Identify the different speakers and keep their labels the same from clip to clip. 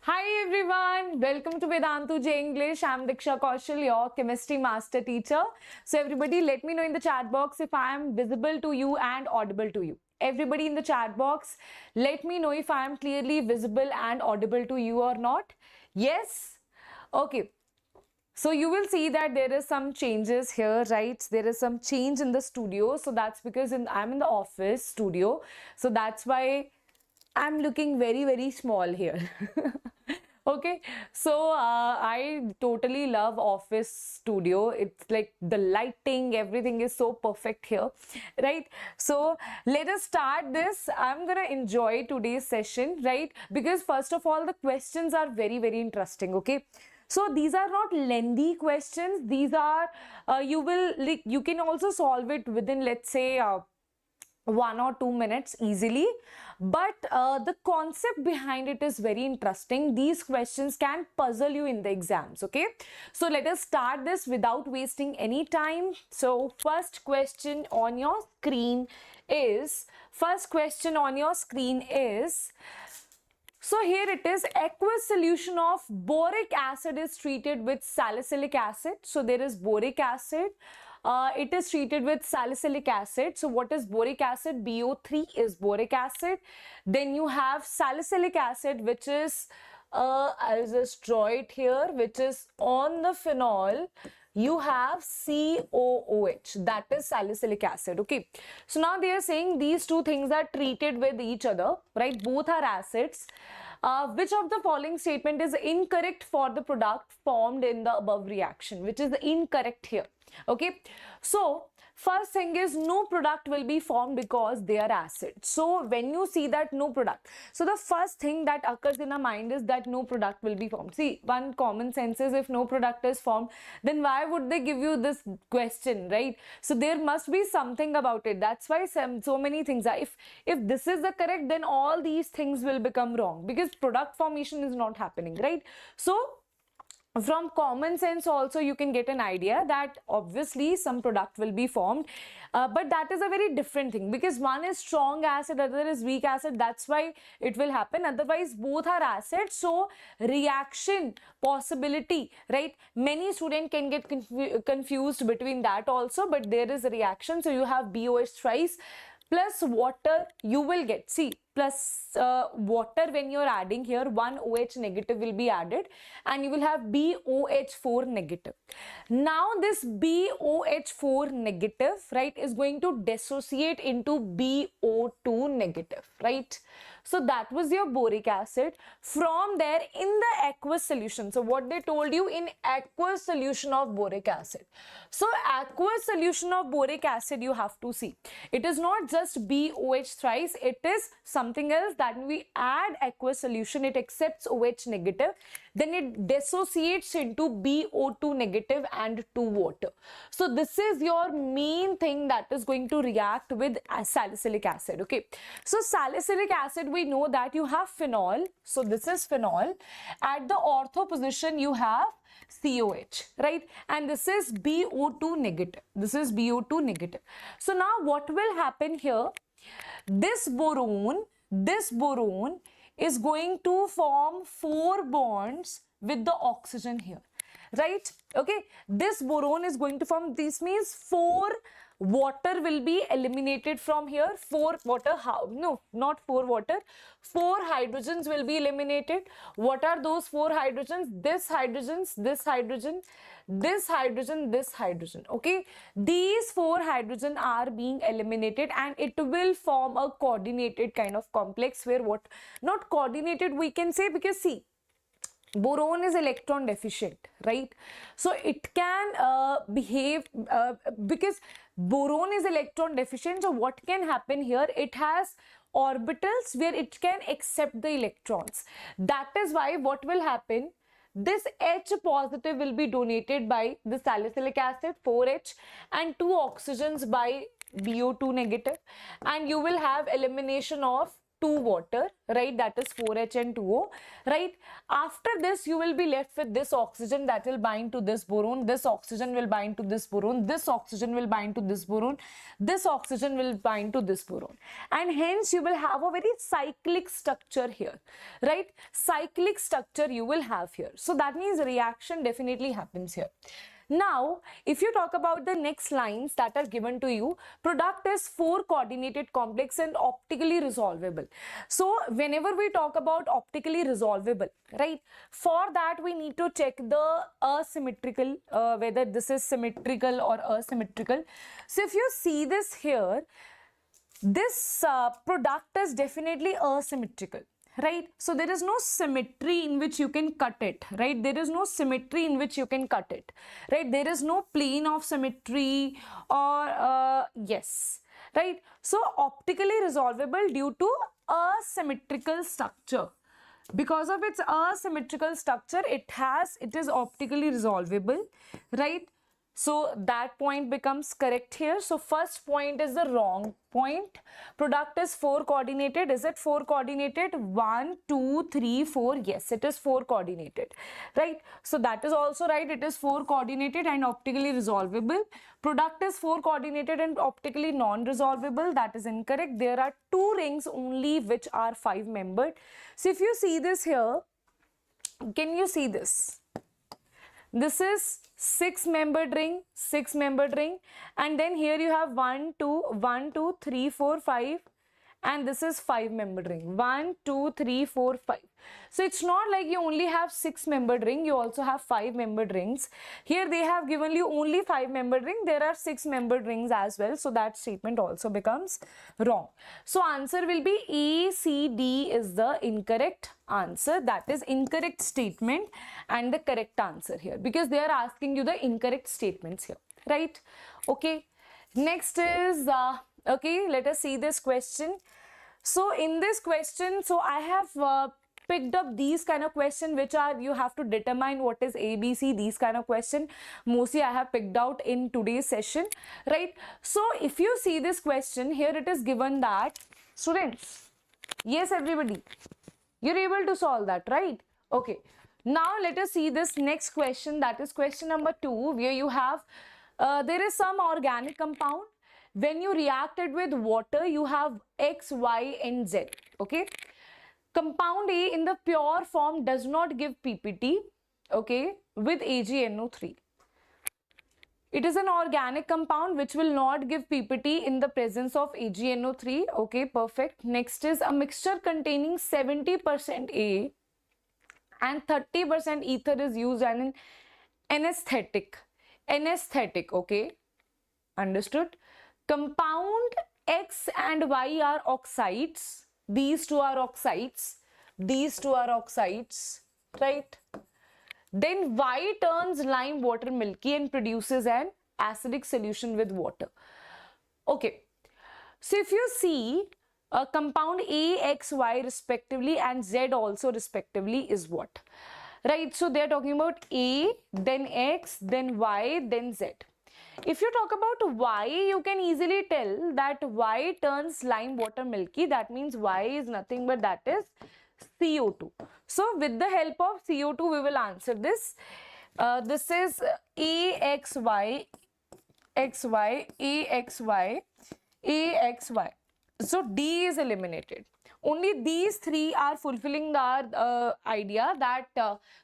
Speaker 1: Hi everyone, welcome to Vedantu J English. I'm Diksha Kaushal, your chemistry master teacher. So everybody let me know in the chat box if I am visible to you and audible to you. Everybody in the chat box, let me know if I am clearly visible and audible to you or not. Yes? Okay. So you will see that there is some changes here, right? There is some change in the studio. So that's because I'm in the office studio. So that's why I'm looking very, very small here. Okay, so I totally love office studio. It's like the lighting, everything is so perfect here, right? So let us start this. I'm gonna enjoy today's session, right? Because first of all, the questions are very, very interesting, okay? So these are not lengthy questions. These are, you can also solve it within, let's say, 1 or 2 minutes easily, but the concept behind it is very interesting. These questions can puzzle you in the exams. Okay, so let us start this without wasting any time. So first question on your screen is so here it is, aqueous solution of boric acid is treated with salicylic acid. So there is boric acid. It is treated with salicylic acid. So what is boric acid? BO3 is boric acid. Then you have salicylic acid, which is, I'll just draw it here, which is on the phenol. You have COOH, that is salicylic acid. Okay, so now they are saying these two things are treated with each other, right? Both are acids. Which of the following statement is incorrect for the product formed in the above reaction? Which is incorrect here? Okay, so first thing is no product will be formed because they are acid. So when you see that no product, so the first thing that occurs in our mind is that no product will be formed. See, one common sense is if no product is formed, then why would they give you this question, right? So there must be something about it. That's why so many things are, if this is the correct, then all these things will become wrong because product formation is not happening, right? So from common sense also you can get an idea that obviously some product will be formed, but that is a very different thing because one is strong acid, other is weak acid. That's why it will happen. Otherwise both are acids, so reaction possibility, right? Many students can get confused between that also, but there is a reaction. So you have BOH thrice plus water, you will get, see, plus water when you're adding here, one OH negative will be added and you will have BOH4 negative. Now this BOH4 negative, right, is going to dissociate into BO2 negative, right? So that was your boric acid. From there in the aqueous solution, so what they told you, in aqueous solution of boric acid. So aqueous solution of boric acid, you have to see, it is not just BOH thrice, it is something else. That when we add aqueous solution, it accepts OH negative, then it dissociates into BO2 negative and 2 water. So this is your main thing that is going to react with salicylic acid. Okay, so salicylic acid, we know that you have phenol. So this is phenol. At the ortho position you have COH, right? And this is BO2 negative. This is BO2 negative. So now what will happen here? This boron is going to form 4 bonds with the oxygen here, right? Okay, this boron is going to form, this means 4 water will be eliminated from here. 4 water, how? No, not 4 water. 4 hydrogens will be eliminated. What are those 4 hydrogens? This hydrogens, this hydrogen, this hydrogen, this hydrogen. Okay, these 4 hydrogen are being eliminated and it will form a coordinated kind of complex where what, not coordinated we can say, because see, boron is electron deficient, right? So it can behave because boron is electron deficient. So what can happen here? It has orbitals where it can accept the electrons. That is why what will happen? This H positive will be donated by the salicylic acid, 4H, and 2 oxygens by BO2 negative, and you will have elimination of 2 water, right? That is 4HN2O, right? After this, you will be left with this oxygen that will bind to this boron. This oxygen will bind to this boron. This oxygen will bind to this boron. This oxygen will bind to this boron. And hence, you will have a very cyclic structure here, right? Cyclic structure you will have here. So that means reaction definitely happens here. Now, if you talk about the next lines that are given to you, product is 4 coordinated complex and optically resolvable. So, whenever we talk about optically resolvable, right, for that we need to check the asymmetrical, whether this is symmetrical or asymmetrical. So, if you see this here, this product is definitely asymmetrical, right? So there is no symmetry in which you can cut it, right? There is no symmetry in which you can cut it, right? There is no plane of symmetry or yes, right? So optically resolvable due to asymmetrical structure. Because of its asymmetrical structure, it is optically resolvable, right? So that point becomes correct here. So first point is the wrong point. Product is 4 coordinated. Is it 4 coordinated? 1, 2, 3, 4. Yes, it is 4 coordinated, right? So that is also right. It is 4 coordinated and optically resolvable. Product is 4 coordinated and optically non-resolvable. That is incorrect. There are 2 rings only which are 5 membered. So if you see this here, can you see this? This is 6-membered ring, 6-membered ring, and then here you have 1, 2, 3, 4, 5, and this is 5-membered ring. 1, 2, 3, 4, 5. So it's not like you only have 6-membered ring, you also have 5-membered rings. Here they have given you only 5-membered ring, there are 6-membered rings as well, so that statement also becomes wrong. So answer will be A, C, D is the incorrect answer. That is incorrect statement and the correct answer here, because they are asking you the incorrect statements here, right? Okay, next is okay, let us see this question. So in this question, so I have picked up these kind of question which are, you have to determine what is ABC, these kind of question mostly I have picked out in today's session, right? So if you see this question here, it is given that, students, yes everybody, you're able to solve that, right? Okay, now let us see this next question, that is question number 2, where you have there is some organic compound. When you react it with water, you have X, Y and Z, okay? Compound A in the pure form does not give PPT, okay, with AgNO3. It is an organic compound which will not give PPT in the presence of AgNO3, okay, perfect. Next is a mixture containing 70% A and 30% ether is used as an anesthetic, okay, understood? Compound X and Y are oxides. These two are oxides. These two are oxides, right? Then Y turns lime water milky and produces an acidic solution with water. Okay. So if you see a compound A, X, Y respectively and Z also respectively is what? Right. So they are talking about A, then X, then Y, then Z. If you talk about Y, you can easily tell that Y turns lime water milky. That means Y is nothing but that is CO2. So with the help of CO2, we will answer this. This is AXY, XY, AXY, AXY. So D is eliminated. Only these 3 are fulfilling our idea that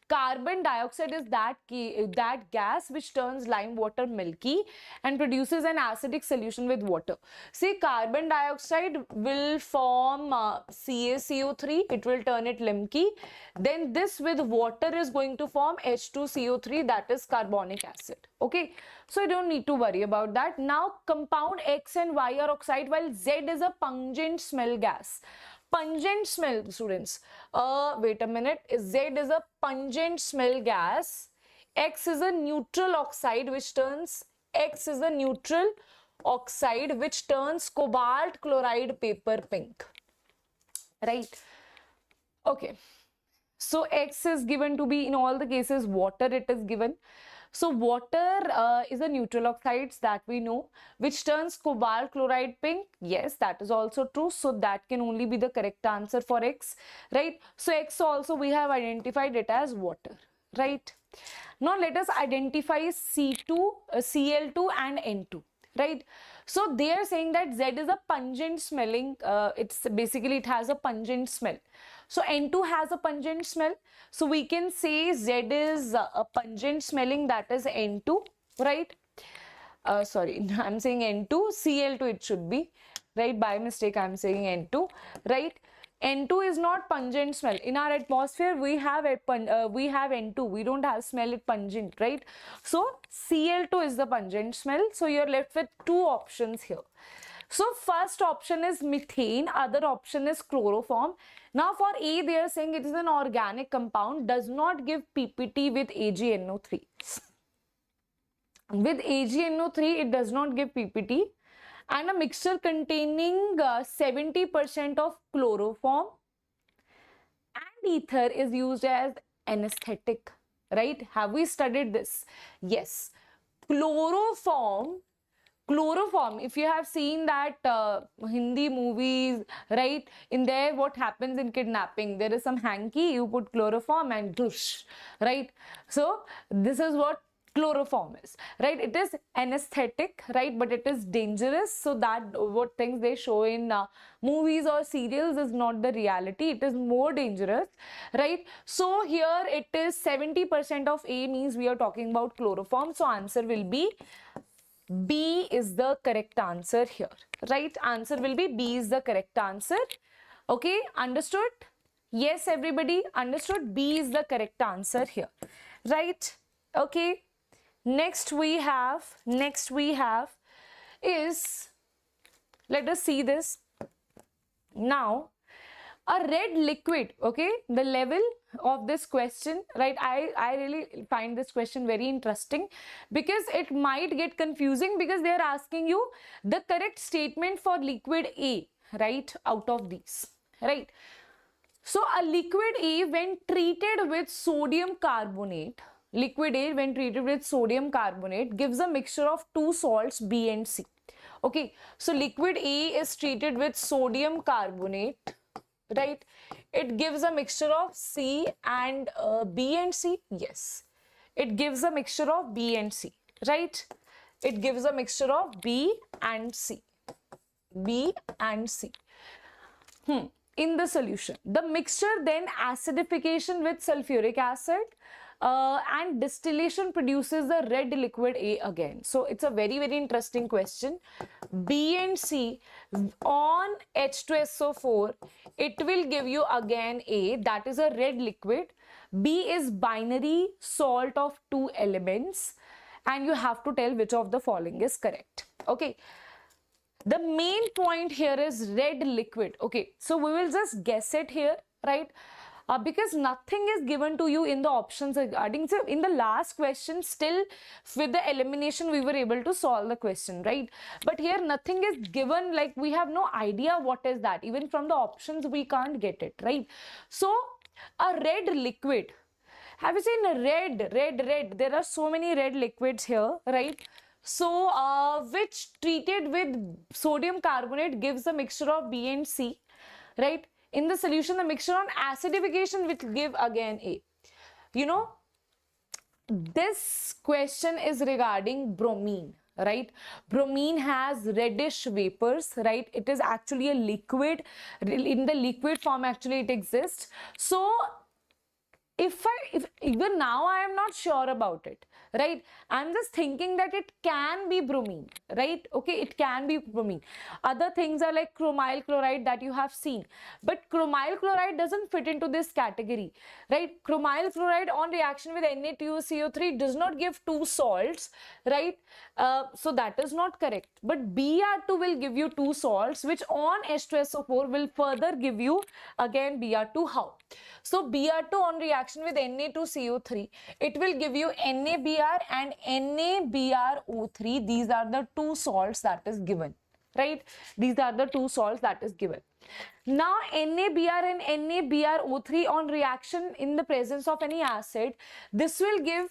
Speaker 1: carbon dioxide is that gas which turns lime water milky and produces an acidic solution with water. See, carbon dioxide will form CaCO3, it will turn it milky. Then this with water is going to form H2CO3, that is carbonic acid. Okay, so you don't need to worry about that. Now compound X and Y are oxide while Z is a pungent smell gas. Pungent smell, students. Wait a minute. Z is a pungent smell gas. X is a neutral oxide which turns cobalt chloride paper pink. Right? Okay. So X is given to be in all the cases water, it is given. So water is a neutral oxides that we know, which turns cobalt chloride pink. Yes, that is also true. So that can only be the correct answer for X, right? So X also we have identified it as water, right? Now let us identify C2, Cl2 and N2, right? So they are saying that Z is a pungent smelling, it's basically it has a pungent smell. So N2 has a pungent smell. So we can say Z is a pungent smelling, that is N2, right? Sorry, I'm saying N2, Cl2 it should be, right? By mistake, I'm saying N2, right? N2 is not pungent smell. In our atmosphere, we have N2. We don't have smell it pungent, right? So Cl2 is the pungent smell. So you're left with two options here. So first option is methane, other option is chloroform. Now for A, they are saying it is an organic compound, does not give PPT with AgNO3. With AgNO3, it does not give PPT, and a mixture containing 70% of chloroform and ether is used as anesthetic, right? Have we studied this? Yes. Chloroform, if you have seen that Hindi movies, right, in there what happens in kidnapping, there is some hanky, you put chloroform and dush, right? So this is what chloroform is, right? It is anesthetic, right, but it is dangerous. So that what things they show in movies or serials is not the reality, it is more dangerous, right? So here it is 70% of A, means we are talking about chloroform. So answer will be B is the correct answer here, right? Answer will be B is the correct answer. Okay, understood? Yes, everybody understood? B is the correct answer here, right? Okay. Next we have is, let us see this now, a red liquid. Okay, the level of this question, right? I really find this question very interesting because it might get confusing, because they are asking you the correct statement for liquid A, right, out of these, right? So a liquid A when treated with sodium carbonate, liquid A when treated with sodium carbonate gives a mixture of two salts B and C. Okay, so liquid A is treated with sodium carbonate, right? It gives a mixture of C and B and C. Yes, it gives a mixture of B and C, right? It gives a mixture of B and C. B and C. In the solution, the mixture then acidification with sulfuric acid and distillation produces the red liquid A again. So it's a very, very interesting question. B and C on H2SO4, it will give you again A, that is a red liquid. B is binary salt of two elements, and you have to tell which of the following is correct. Okay. The main point here is red liquid. Okay, so we will just guess it here, right? Because nothing is given to you in the options regarding. So in the last question, still with the elimination, we were able to solve the question, right? But here nothing is given, like we have no idea what is that. Even from the options, we can't get it, right? So a red liquid. Have you seen a red? There are so many red liquids here, right? So, which treated with sodium carbonate gives a mixture of B and C, right? In the solution, the mixture on acidification will give again A. You know, this question is regarding bromine, right? Bromine has reddish vapors, right? It is actually a liquid. In the liquid form, actually, it exists. So, if even now I am not sure about it, right? I'm just thinking that it can be bromine, right? Okay, it can be bromine. Other things are like chromyl chloride that you have seen, but chromyl chloride doesn't fit into this category, right? Chromyl chloride on reaction with Na2CO3 does not give two salts, right? So that is not correct. But Br2 will give you two salts, which on H2SO4 will further give you again Br2. How? So Br2 on reaction with Na2CO3, it will give you NaBr and NaBrO3. These are the two salts that is given, right? These are the two salts that is given. Now NaBr and NaBrO3 on reaction in the presence of any acid, this will give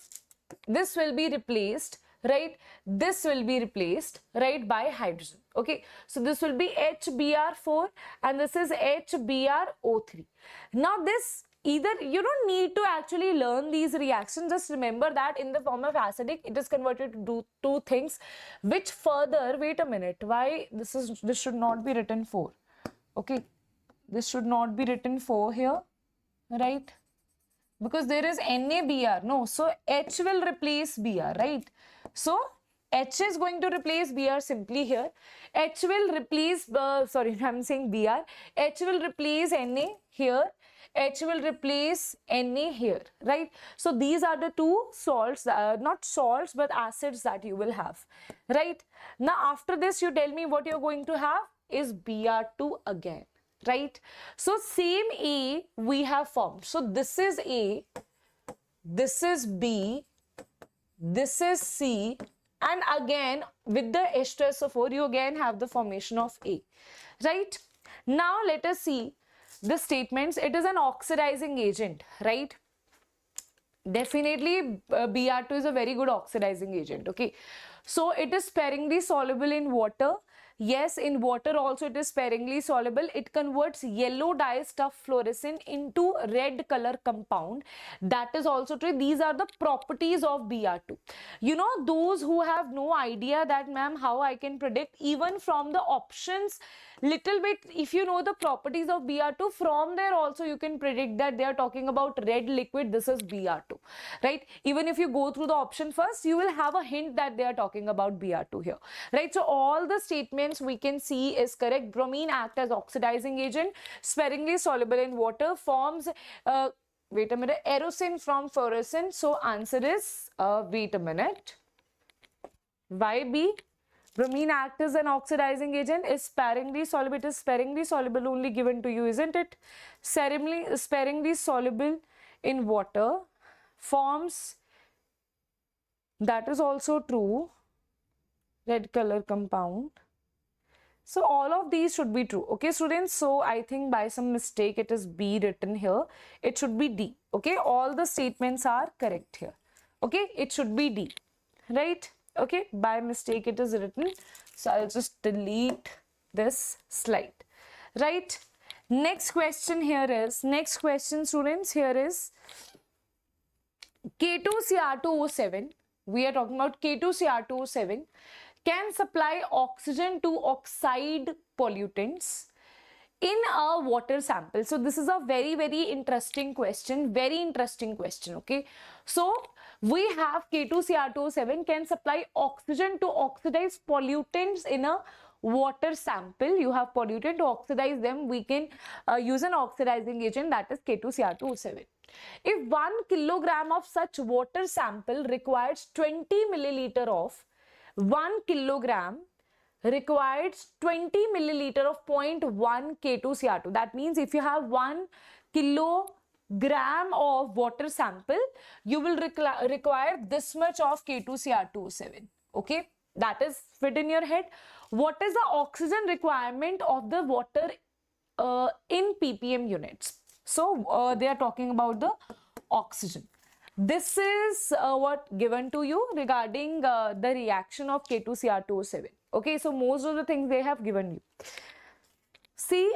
Speaker 1: this will be replaced, right? This will be replaced, right, by hydrogen. Okay, so this will be HBr4 and this is HBrO3. Now this, either you don't need to actually learn these reactions, just remember that in the form of acidic it is converted to do two things, which further, wait a minute, why this should not be written 4. Okay, this should not be written 4 here, right? Because there is NaBr, no, so H will replace Br, right? So H is going to replace Br simply here. H will replace, sorry, I'm saying Br. H will replace Na here. H will replace Na here, right? So these are the two salts, not salts, but acids that you will have, right? Now after this, you tell me what you're going to have is Br2 again, right? So same A we have formed. So this is A, this is B, this is C, and again with the H2SO4 you again have the formation of A, right? Now let us see the statements. It is an oxidizing agent, right? Definitely Br2 is a very good oxidizing agent. Okay, so it is sparingly soluble in water. Yes, in water also it is sparingly soluble. It converts yellow dye stuff fluorescent into red color compound. That is also true. These are the properties of Br2. You know, those who have no idea that, ma'am, how I can predict, even from the options, little bit, if you know the properties of Br2, from there also you can predict that they are talking about red liquid, this is Br2, right? Even if you go through the option first, you will have a hint that they are talking about Br2 here, right? So all the statements we can see is correct. Bromine acts as oxidizing agent, sparingly soluble in water, forms wait a minute, erosin from fluorescent. So answer is wait a minute, why B? Bromine acts as an oxidizing agent, is sparingly soluble. It is sparingly soluble only given to you, isn't it? Sparingly soluble in water, forms, that is also true, red color compound. So all of these should be true. Okay, students. So I think by some mistake it is B written here. It should be D. Okay, all the statements are correct here. Okay, it should be D, right? Okay, by mistake it is written. So I'll just delete this slide, right? Next question here is, next question, students, here is K2Cr2O7. We are talking about K2Cr2O7 can supply oxygen to oxide pollutants in a water sample. So this is a very, very interesting question, okay? So we have K2Cr2O7 can supply oxygen to oxidize pollutants in a water sample. You have pollutant, to oxidize them we can use an oxidizing agent, that is K2Cr2O7. If 1 kilogram of such water sample requires 20 milliliter of 1 kilogram requires 20 milliliter of 0.1 K2Cr2. That means if you have 1 kilogram of water sample, you will require this much of K2Cr2O7. Okay, that is fit in your head. What is the oxygen requirement of the water in ppm units? So they are talking about the oxygen. This is what given to you regarding the reaction of K2Cr2O7. Okay, so most of the things they have given you. See,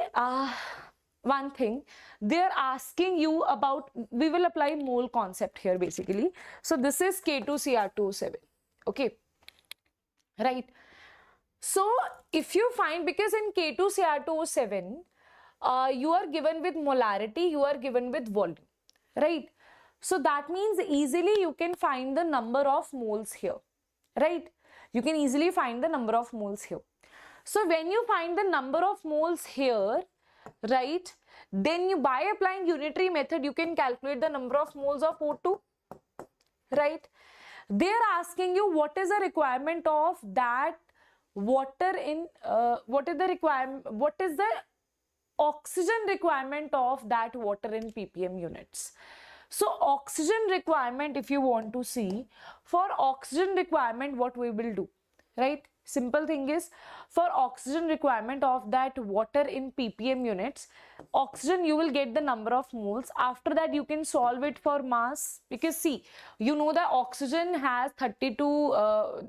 Speaker 1: one thing, they are asking you about, we will apply mole concept here basically. So this is K2Cr2O7. Okay, right. So if you find, because in K2Cr2O7, you are given with molarity, you are given with volume, right? So that means easily you can find the number of moles here, right? You can easily find the number of moles here. So when you find the number of moles here, right, then you, by applying unitary method, you can calculate the number of moles of O2, right? They are asking you what is the requirement of that water in, what is the oxygen requirement of that water in ppm units. So oxygen requirement, if you want to see, for oxygen requirement, what we will do, right? Simple thing is, for oxygen requirement of that water in ppm units, oxygen you will get the number of moles. After that you can solve it for mass, because see, you know that oxygen has 32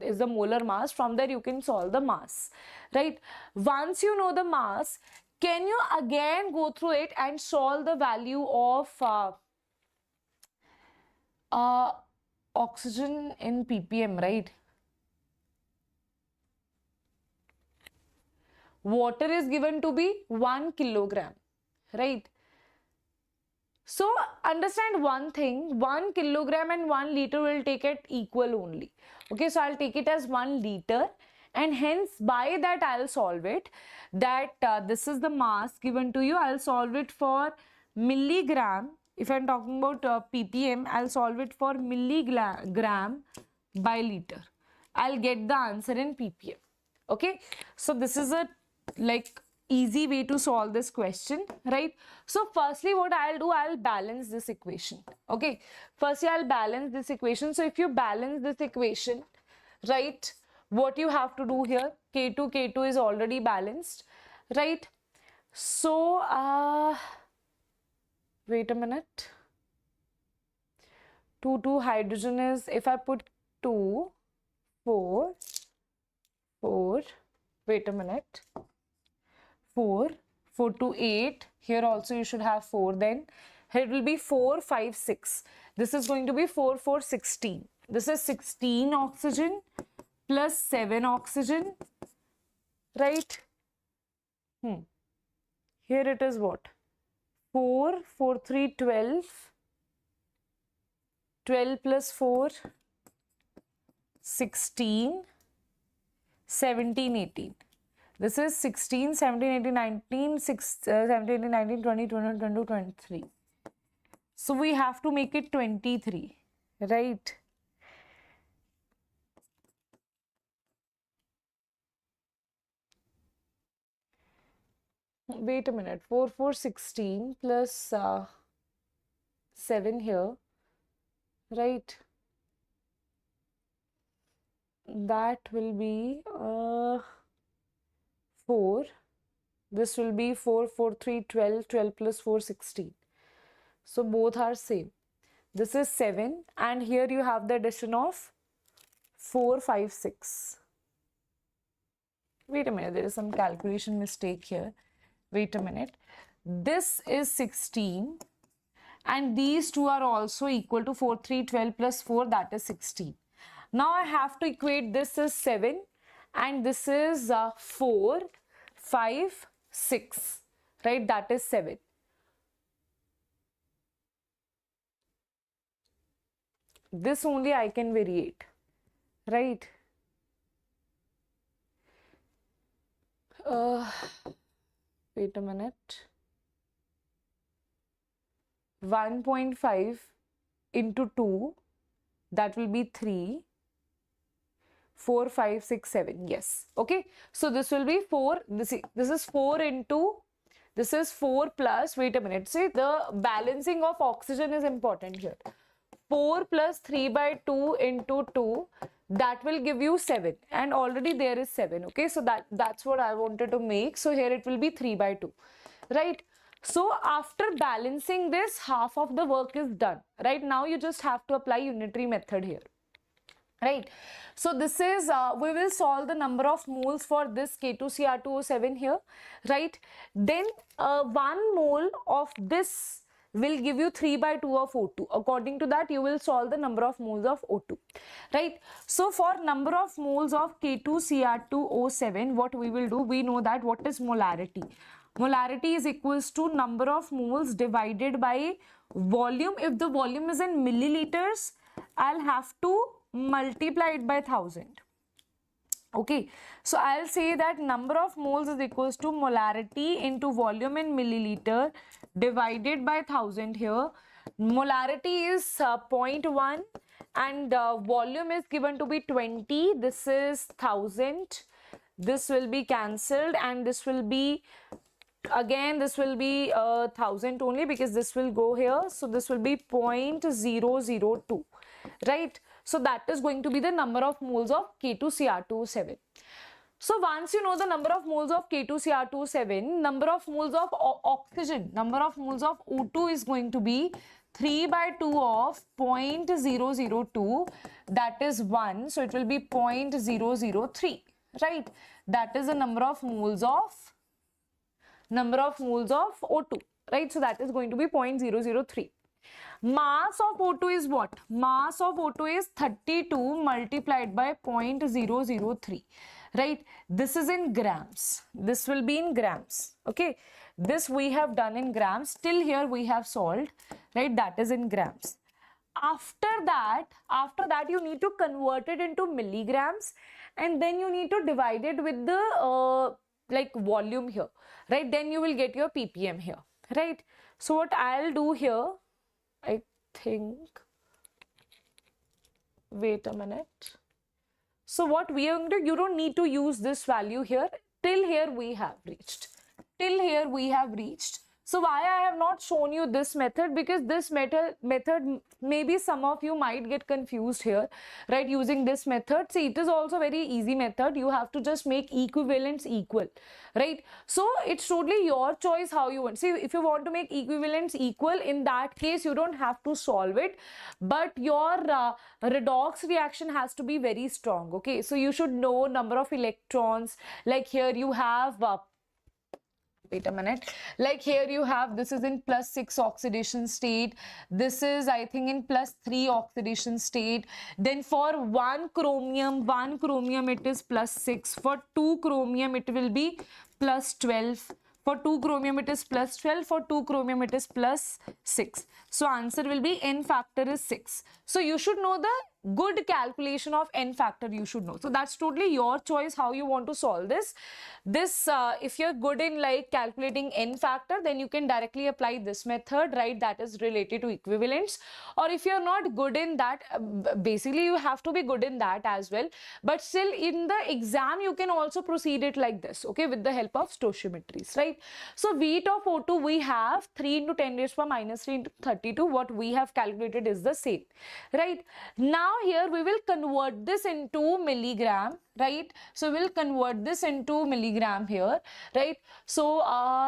Speaker 1: is the molar mass. From there you can solve the mass, right? Once you know the mass, can you again go through it and solve the value of oxygen in ppm, right? Water is given to be 1 kilogram, right? So understand one thing, 1 kilogram and 1 liter will take it equal only. Okay, so I'll take it as 1 liter, and hence by that I'll solve it. That this is the mass given to you. I'll solve it for milligram. If I'm talking about ppm, I'll solve it for milligram by liter. I'll get the answer in ppm. Okay, so this is a like easy way to solve this question, right? So firstly what I'll do, I'll balance this equation. Okay, firstly I'll balance this equation. So if you balance this equation, right, what you have to do here, K2 is already balanced, right? So wait a minute, 2 hydrogen is, if I put 2 4 4, wait a minute, 4 to 8, here also you should have 4, then here it will be 4 5 6, this is going to be 4 4 16, this is 16 oxygen plus 7 oxygen, right? Here it is what, 4 4 3 12, 12 plus 4 16, 17 18, this is 16 17 18 19 17 18 19 20 21 22 23, so we have to make it 23, right? Wait a minute, 4 4 16 plus 7 here, right? That will be 4, this will be 4 4 3 12, 12 plus 4 16, so both are same. This is 7, and here you have the addition of 4 5 6. Wait a minute, there is some calculation mistake here. Wait a minute, this is 16 and these two are also equal to 4 3 12 plus 4, that is 16. Now I have to equate, this is 7 and this is 4 5 6, right? That is 7. This only I can variate, right? Wait a minute, 1.5 into 2, that will be 3, 4 5 6 7, yes. Okay, so this will be 4, this is 4 into, this is 4 plus, wait a minute, see the balancing of oxygen is important here. 4 plus 3 by 2 into 2, that will give you 7, and already there is 7. Okay, so that's what I wanted to make. So here it will be 3 by 2, right? So after balancing this, half of the work is done. Right now you just have to apply unitary method here, right? So this is we will solve the number of moles for this K2Cr2O7 here, right? Then 1 mole of this will give you 3 by 2 of O2. According to that, you will solve the number of moles of O2, right? So for number of moles of K2Cr2O7, what we will do, we know that what is molarity. Molarity is equals to number of moles divided by volume. If the volume is in milliliters, I'll have to multiply it by 1000. Okay, so I'll say that number of moles is equals to molarity into volume in milliliter divided by 1000 here. Molarity is 0.1 and volume is given to be 20. This is 1000. This will be cancelled and this will be, again this will be 1000 only because this will go here. So this will be 0.002, right? So that is going to be the number of moles of K2Cr2O7. So once you know the number of moles of K2Cr27, number of moles of oxygen, number of moles of O2 is going to be 3 by 2 of 0.002, that is 1. So it will be 0.003, right? That is the number of moles of O2, right? So that is going to be 0.003. Mass of O2 is what? Mass of O2 is 32 multiplied by 0.003, right? This is in grams. This will be in grams. Okay, this we have done in grams. Till here we have solved, right? That is in grams. After that you need to convert it into milligrams, and then you need to divide it with the like volume here, right? Then you will get your ppm here, right? So what I'll do here, I think, wait a minute. So what we are going to, you don't need to use this value here. Till here we have reached. Till here we have reached. So why I have not shown you this method? Because this method maybe some of you might get confused here, right? Using this method. See, it is also very easy method. You have to just make equivalence equal, right? So it's totally your choice how you want. See, if you want to make equivalence equal, in that case you don't have to solve it, but your redox reaction has to be very strong. Okay, so you should know number of electrons. Like here you have wait a minute, like here you have, this is in +6 oxidation state, this is I think in +3 oxidation state. Then for one chromium it is +6, for 2 chromium it will be +12, for 2 chromium it is +12, for 2 chromium it is +6. So answer will be n factor is 6. So you should know the good calculation of n factor, you should know. So that's totally your choice how you want to solve this. If you're good in like calculating n factor, then you can directly apply this method, right? That is related to equivalence. Or if you're not good in that, basically you have to be good in that as well. But still in the exam, you can also proceed it like this, okay, with the help of stoichiometries, right? So weight of O2 we have 3 into 10 raised to the power -3 into 32. What we have calculated is the same, right? Now here we will convert this into milligram, right? So we'll convert this into milligram here, right? So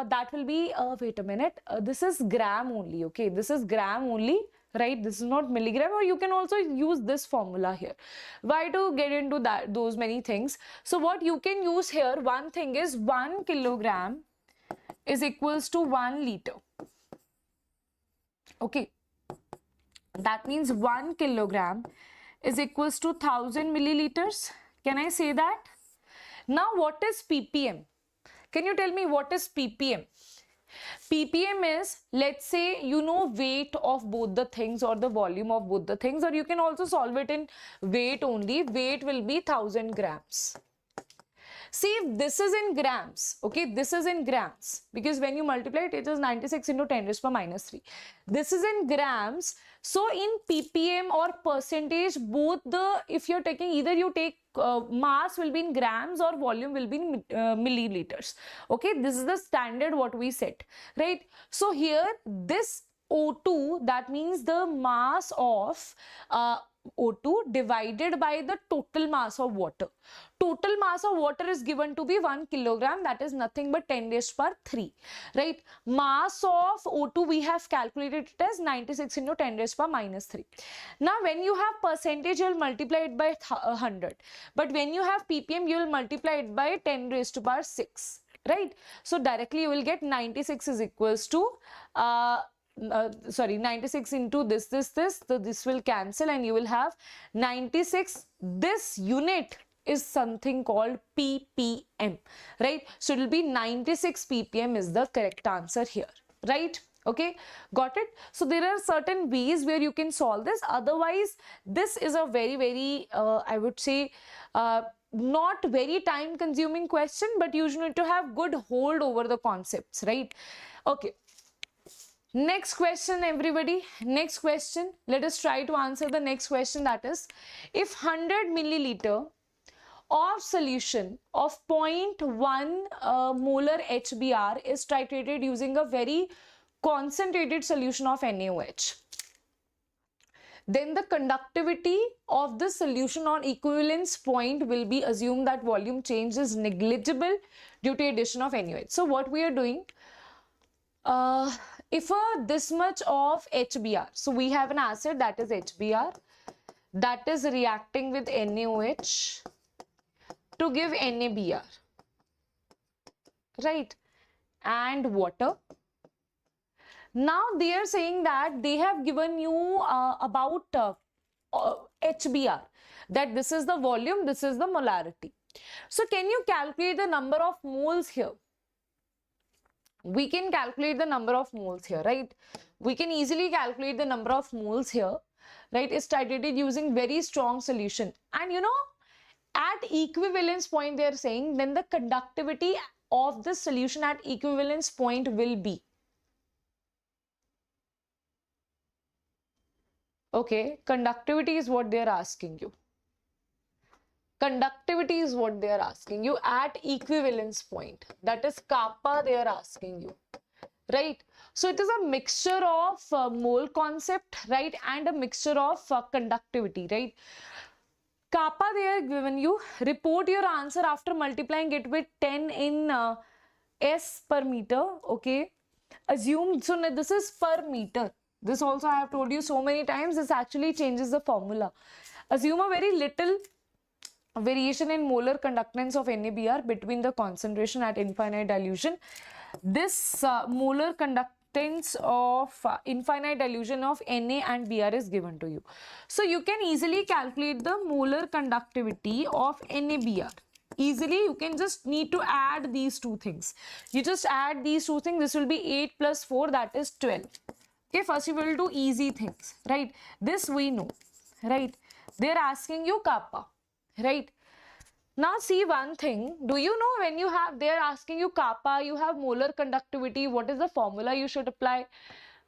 Speaker 1: that will be wait a minute, this is gram only, okay? This is gram only, right? This is not milligram. Or you can also use this formula here. Why to get into that those many things? So what you can use here, one thing is 1 kilogram is equals to 1 liter, okay? That means 1 kilogram is equals to 1000 milliliters. Can I say that? Now what is ppm? Can you tell me what is ppm? ppm is, let's say, you know, weight of both the things or the volume of both the things, or you can also solve it in weight only. Weight will be 1000 grams. See, if this is in grams, okay, this is in grams, because when you multiply it, it is 96 into 10 raised to the power -3. This is in grams. So in ppm or percentage, both the, if you're taking, either you take mass will be in grams or volume will be in milliliters. Okay, this is the standard what we set, right? So here this O2, that means the mass of O2 divided by the total mass of water. Total mass of water is given to be 1 kilogram, that is nothing but 10 raised to the power 3, right? Mass of O2 we have calculated it as 96 into 10 raised to the power -3. Now when you have percentage, you will multiply it by 100, but when you have ppm, you will multiply it by 10 raised to the power 6, right? So directly you will get 96 is equals to 96 into this, so this will cancel and you will have 96. This unit is something called ppm, right? So it will be 96 ppm is the correct answer here, right? Okay, got it? So there are certain ways where you can solve this. Otherwise, this is a very I would say not very time consuming question, but you need to have good hold over the concepts, right? Okay. Next question, everybody. Next question. Let us try to answer the next question, that is, if 100 milliliter of solution of 0.1 molar HBr is titrated using a very concentrated solution of NaOH, then the conductivity of the solution on equivalence point will be assumed that volume change is negligible due to addition of NaOH. So what we are doing, if this much of HBr, so we have an acid that is HBr that is reacting with NaOH to give NaBr, right, and water. Now they are saying that they have given you about HBr, that this is the volume, this is the molarity. So can you calculate the number of moles here? We can calculate the number of moles here, right? We can easily calculate the number of moles here, right? It's titrated using very strong solution. And you know, at equivalence point they are saying then the conductivity of the solution at equivalence point will be. Okay, conductivity is what they are asking you. Conductivity is what they are asking you at equivalence point. That is kappa they are asking you, right? So it is a mixture of mole concept, right, and a mixture of conductivity, right? Kappa they are given you. Report your answer after multiplying it with 10 in S per meter, okay? Assume, so this is per meter. This also I have told you so many times, this actually changes the formula. Assume a very little variation in molar conductance of NaBr between the concentration at infinite dilution. This molar conductance of infinite dilution of Na and Br is given to you. So you can easily calculate the molar conductivity of NaBr. Easily, you can just need to add these two things. You just add these two things. This will be 8 plus 4, that is 12. Okay, first you will do easy things, right? This we know, right? They're asking you kappa, right? Now see one thing, do you know when you have, they're asking you kappa, you have molar conductivity, what is the formula you should apply?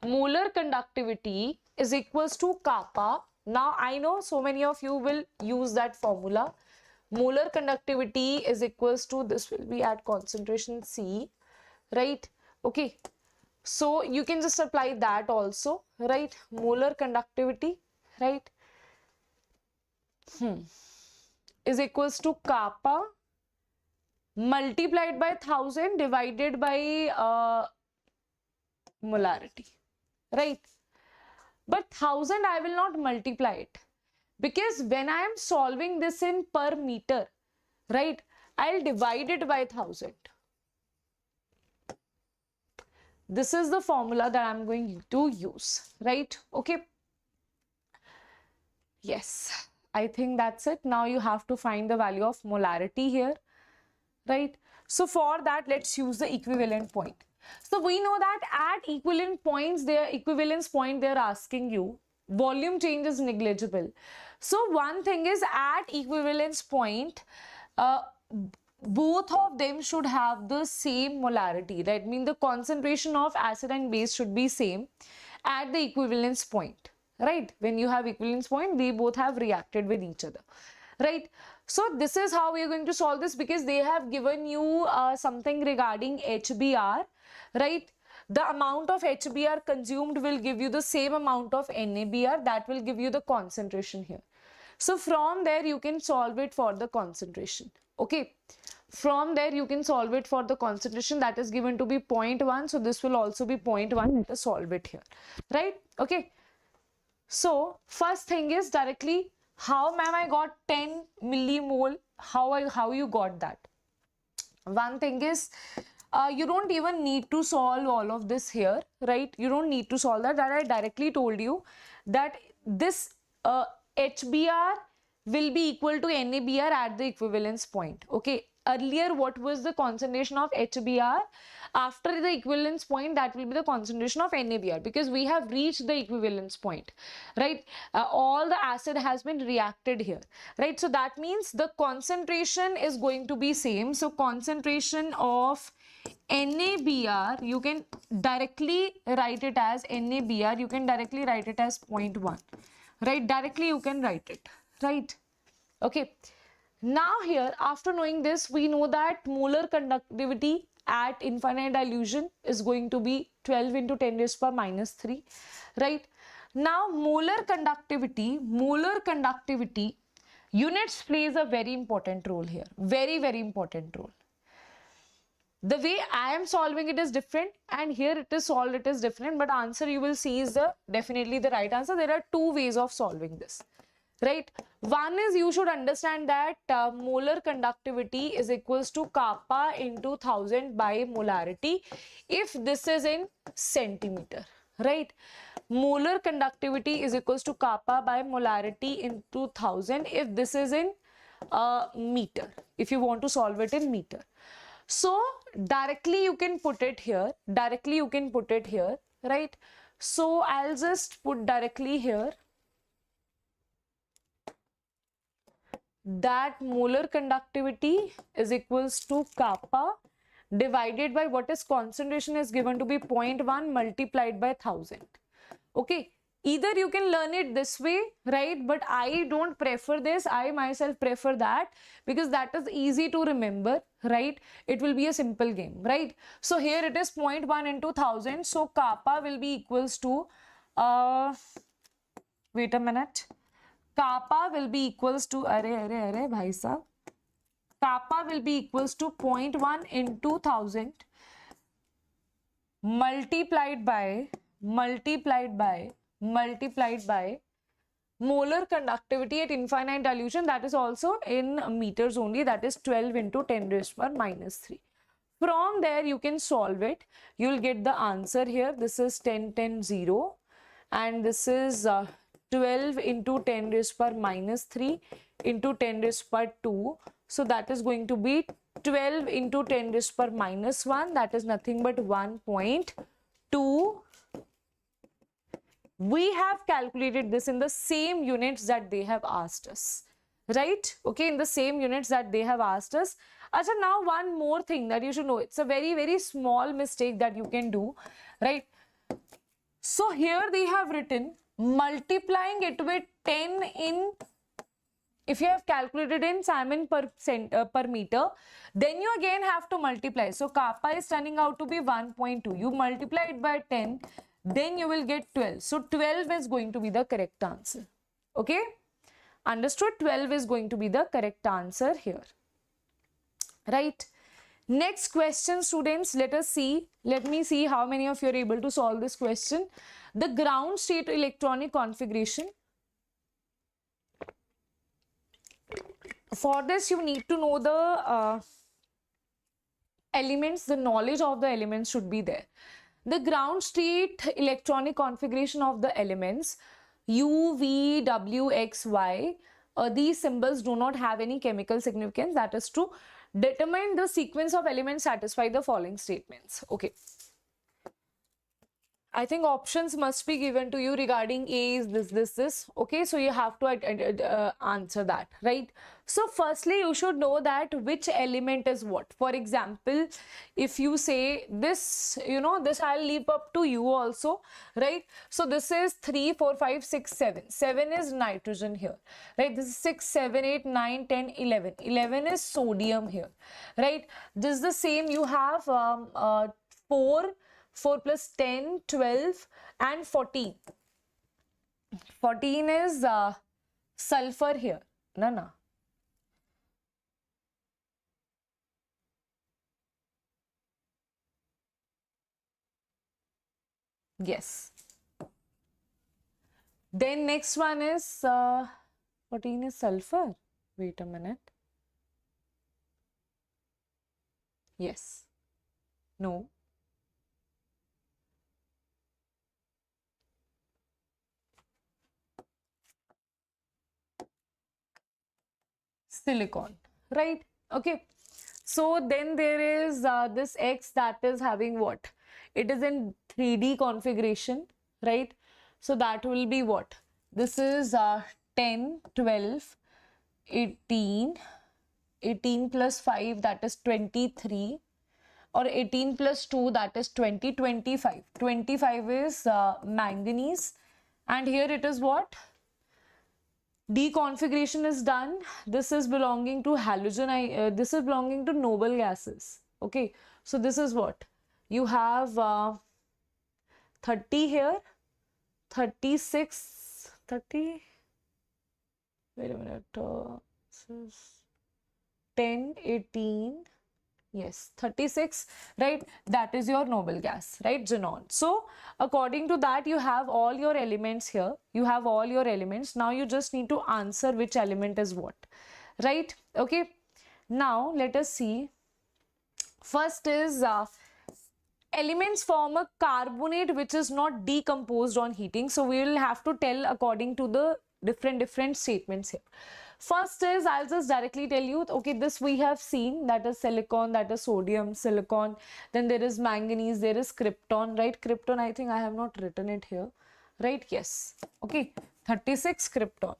Speaker 1: Molar conductivity is equals to kappa. Now I know so many of you will use that formula. Molar conductivity is equals to, this will be at concentration C, right? Okay. So you can just apply that also, right? Molar conductivity, right? Is equals to kappa multiplied by 1000 divided by molarity, right? But 1000 I will not multiply it, because when I am solving this in per meter, right, I'll divide it by 1000. This is the formula that I'm going to use, right? Okay. Yes, I think that's it. Now you have to find the value of molarity here, right? So for that, let's use the equivalent point. So we know that at equivalent points, equivalence point, they're asking you volume change is negligible. So one thing is at equivalence point, both of them should have the same molarity, right? I mean the concentration of acid and base should be same at the equivalence point, right? When you have equivalence point, they both have reacted with each other, right? So this is how we are going to solve this, because they have given you something regarding HBr, right? The amount of HBr consumed will give you the same amount of NaBr, that will give you the concentration here. So from there you can solve it for the concentration, okay? From there you can solve it for the concentration, that is given to be 0.1. So this will also be 0.1. Let us solve it here, right? Okay. So first thing is directly, how ma'am I got 10 millimole? How you got that? One thing is, you don't even need to solve all of this here, right? You don't need to solve that. That I directly told you that this HBr will be equal to NaBr at the equivalence point, okay? Earlier, what was the concentration of HBr? After the equivalence point, that will be the concentration of NaBr, because we have reached the equivalence point, right? All the acid has been reacted here, right? So that means the concentration is going to be same. So concentration of NaBr, you can directly write it as NaBr, you can directly write it as 0.1, right? Directly you can write it, right? Okay. Now here, after knowing this, we know that molar conductivity at infinite dilution is going to be 12 into 10 raised to power minus 3, right? Now molar conductivity units plays a very important role here, very very important role. The way I am solving it is different, and here it is solved, it is different, but answer you will see is definitely the right answer. There are two ways of solving this, right? One is you should understand that molar conductivity is equals to kappa into 1000 by molarity if this is in centimeter, right? Molar conductivity is equals to kappa by molarity into 1000 if this is in meter, if you want to solve it in meter. So directly you can put it here, right? So I'll just put directly here that molar conductivity is equals to kappa divided by what is concentration is given to be 0.1 multiplied by 1000. Okay, either you can learn it this way, right? But I don't prefer this. I myself prefer that because that is easy to remember, right? It will be a simple game, right? So here it is 0.1 into 1000. So kappa will be equals to, wait a minute. Kappa will be equals to, arre, bhai sahab. Kappa will be equals to 0.1 into 1000 multiplied by molar conductivity at infinite dilution, that is also in meters only, that is 12 into 10 raised to minus 3. From there you can solve it. You will get the answer here. This is 10, 10, 0 and this is 12 into 10 raised to minus 3 into 10 raised to 2. So that is going to be 12 into 10 raised to minus 1, that is nothing but 1.2. We have calculated this in the same units that they have asked us, right? Okay, in the same units that they have asked us. Achha, now one more thing that you should know. It's a very, very small mistake that you can do, right? So here they have written multiplying it with 10 in, if you have calculated in Simon per meter, then you again have to multiply. So kappa is turning out to be 1.2. You multiply it by 10, then you will get 12. So 12 is going to be the correct answer. Okay? Understood? 12 is going to be the correct answer here. Right? Next question, students, let me see how many of you are able to solve this question. The ground state electronic configuration. For this, you need to know the elements, the knowledge of the elements should be there. The ground state electronic configuration of the elements U, V, W, X, Y, these symbols do not have any chemical significance. That is true. Determine the sequence of elements satisfy the following statements. Okay. I think options must be given to you regarding A is this. Okay, so you have to answer that, right? So firstly, you should know that which element is what. For example, if you say this, you know, this I'll leave up to you also, right? So this is 3, 4, 5, 6, 7. 7 is nitrogen here, right? This is 6, 7, 8, 9, 10, 11. 11 is sodium here, right? This is the same. You have 4 plus 10, 12 and 14. 14 is sulfur here. No. Yes. Then next one is 14 is sulfur. Wait a minute. Yes. No. Silicon, right? Okay, so then there is this X that is having what? It is in 3D configuration, right? So that will be what? This is 10, 12, 18, 18 plus 5, that is 23, or 18 plus 2, that is 20, 25. 25 is manganese, and here it is what? Deconfiguration is done. This is belonging to halogen. This is belonging to noble gases. Okay, so this is what you have 30 here, 36, 30, wait a minute, this is 10, 18, yes, 36, right? That is your noble gas, right? Xenon. So according to that, you have all your elements here. You have all your elements. Now you just need to answer which element is what, right? Okay. Now let us see. First is elements form a carbonate which is not decomposed on heating. So we will have to tell according to the different statements here. First is, I'll just directly tell you, okay, this we have seen, that is silicon, that is sodium, silicon, then there is manganese, there is krypton, right? Krypton, I think I have not written it here, right? Yes, okay, 36 krypton,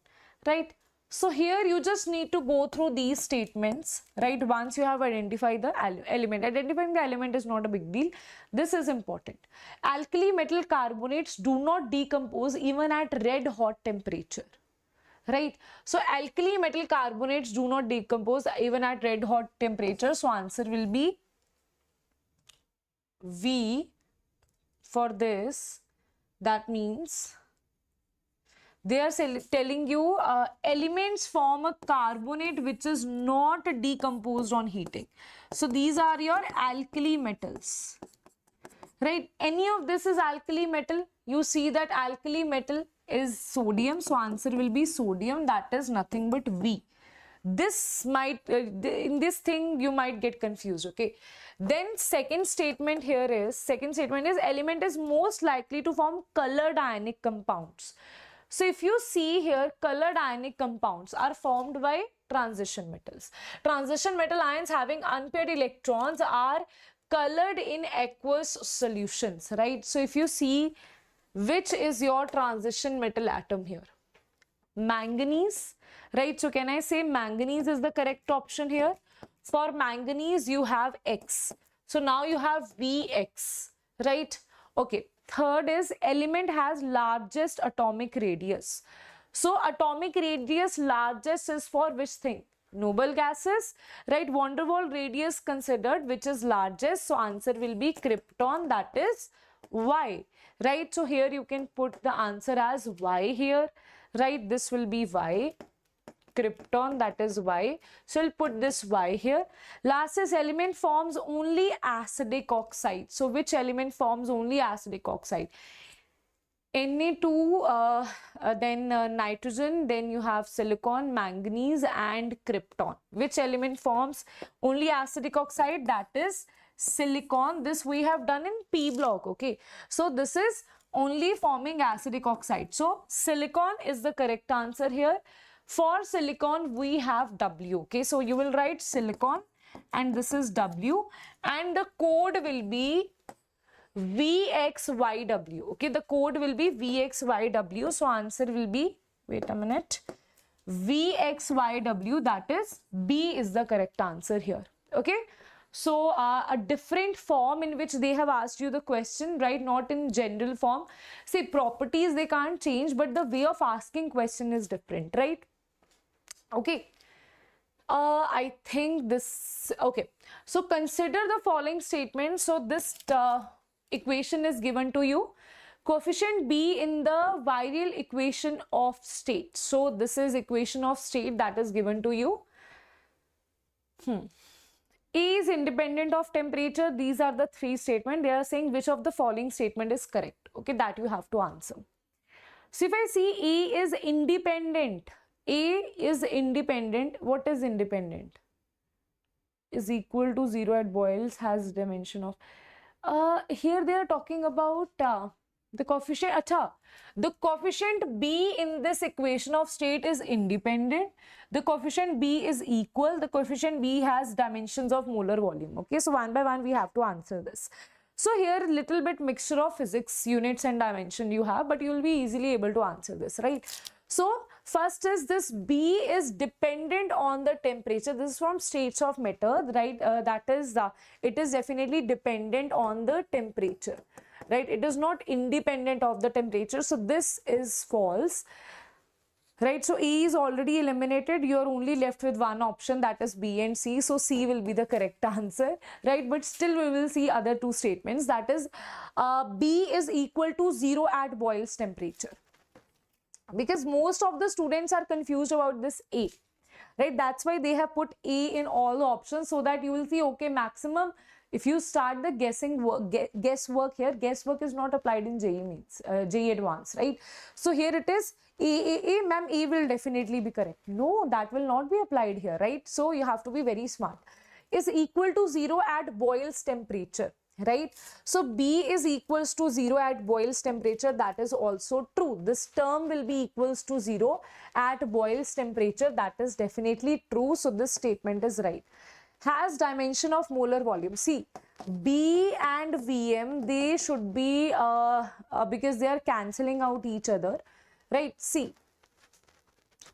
Speaker 1: right? So here you just need to go through these statements, right? Once you have identified the element. Identifying the element is not a big deal. This is important. Alkali metal carbonates do not decompose even at red hot temperature. Right, so alkali metal carbonates do not decompose even at red hot temperature. So answer will be V for this. That means they are telling you elements form a carbonate which is not decomposed on heating. So these are your alkali metals, right? Any of this is alkali metal. You see that alkali metal is sodium, so answer will be sodium. That is nothing but V. This might in this thing you might get confused. Okay, then second statement is element is most likely to form colored ionic compounds. So if you see here, colored ionic compounds are formed by transition metals. Transition metal ions having unpaired electrons are colored in aqueous solutions, right? So if you see, which is your transition metal atom here? Manganese, right? So can I say manganese is the correct option here? For manganese, you have X. So now you have VX, right? Okay. Third is element has largest atomic radius. So atomic radius largest is for which thing? Noble gases, right? Van der Waals radius considered, which is largest. So answer will be krypton, that is Y, right? So here you can put the answer as Y here, right? This will be Y. Krypton, that is Y. So we'll put this Y here. Last is element forms only acidic oxide. So which element forms only acidic oxide? Na2, then nitrogen, then you have silicon, manganese and krypton. Which element forms only acidic oxide? That is silicon. This we have done in P block. Okay, so this is only forming acidic oxide. So silicon is the correct answer here. For silicon we have W. Okay, so you will write silicon and this is W and the code will be VXYW. Okay, the code will be VXYW. So answer will be, wait a minute, VXYW, that is B is the correct answer here. Okay, so a different form in which they have asked you the question, right? Not in general form. See, properties they can't change, but the way of asking question is different, right? Okay. I think this, okay. So consider the following statement. So this equation is given to you. Coefficient B in the Virial equation of state. So this is equation of state that is given to you. E is independent of temperature. These are the three statements. They are saying which of the following statement is correct. Okay, that you have to answer. So if I see E is independent, A is independent. What is independent? Is equal to 0 at boils, has dimension of. Here they are talking about the coefficient. The coefficient B in this equation of state is independent. The coefficient B is equal. The coefficient B has dimensions of molar volume. Okay, so one by one we have to answer this. So here little bit mixture of physics units and dimension you have, but you will be easily able to answer this, right? So first is this B is dependent on the temperature. This is from states of matter, right? That is, it is definitely dependent on the temperature, right? It is not independent of the temperature. So this is false, right? So A is already eliminated. You're only left with one option, that is B and C. So C will be the correct answer, right? But still we will see other two statements, that is B is equal to 0 at Boyle's temperature. Because most of the students are confused about this A, right? That's why they have put A in all the options, so that you will see, okay, maximum, if you start the guesswork here, guesswork is not applied in JEE Advanced, right? So here it is A, ma'am, A will definitely be correct. No, that will not be applied here, right? So you have to be very smart. Is equal to 0 at Boyle's temperature, right? So B is equals to 0 at Boyle's temperature. That is also true. This term will be equals to 0 at Boyle's temperature. That is definitely true. So this statement is right. Has dimension of molar volume. See, B and Vm, they should be, because they are cancelling out each other, right? See,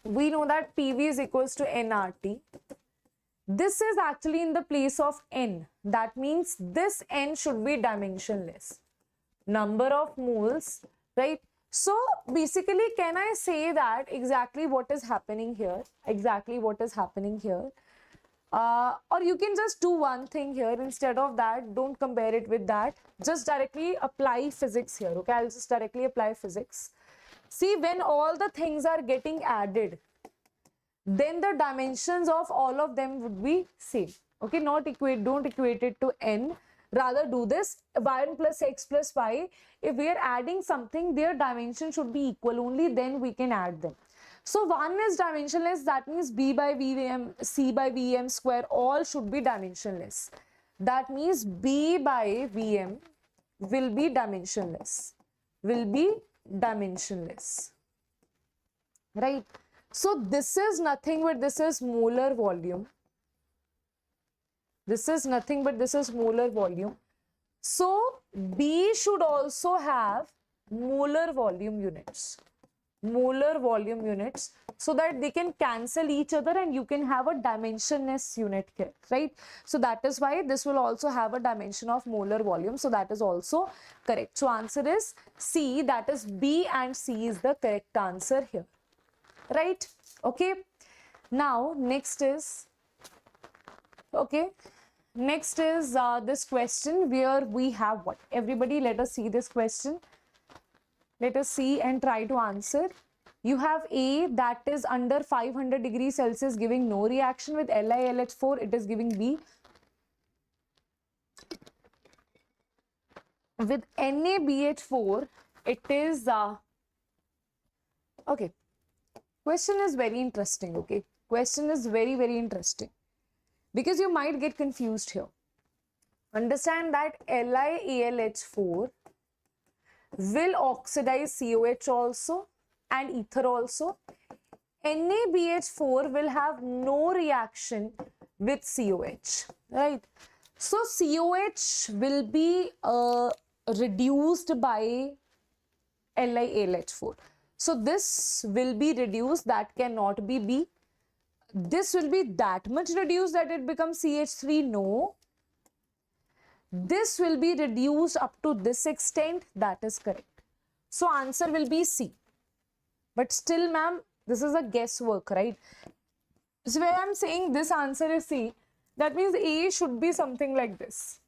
Speaker 1: we know that PV is equals to nRT. This is actually in the place of N. That means this N should be dimensionless. Number of moles, right? So basically, can I say that exactly what is happening here? Exactly what is happening here? Or you can just do one thing here. Instead of that, don't compare it with that. Just directly apply physics here. Okay, I'll just directly apply physics. See, when all the things are getting added, then the dimensions of all of them would be same. Okay, don't equate it to n. Rather do this, y1 plus x plus y. If we are adding something, their dimension should be equal. Only then we can add them. So 1 is dimensionless, that means B by Vm, C by Vm square, all should be dimensionless. That means B by Vm will be dimensionless. Right? So this is nothing but this is molar volume. This is nothing but this is molar volume. So B should also have molar volume units. Molar volume units, so that they can cancel each other and you can have a dimensionless unit here, right? So that is why this will also have a dimension of molar volume. So that is also correct. So answer is C, that is B and C is the correct answer here, right? Okay. Now next is, okay, next is this question where we have what? Everybody, let us see this question. Let us see and try to answer. You have A, that is under 500 degrees Celsius, giving no reaction. With LiLH4, it is giving B. With NaBH4, it is okay. Question is very interesting. Okay, question is very, very interesting, because you might get confused here. Understand that LiAlH4 will oxidize COH also and ether also. NaBH4 will have no reaction with COH, right? So COH will be reduced by LiAlH4. So this will be reduced, that cannot be B. This will be that much reduced that it becomes CH3, no. This will be reduced up to this extent, that is correct. So answer will be C. But still, ma'am, this is a guesswork, right? So when I'm saying this answer is C, that means A should be something like this.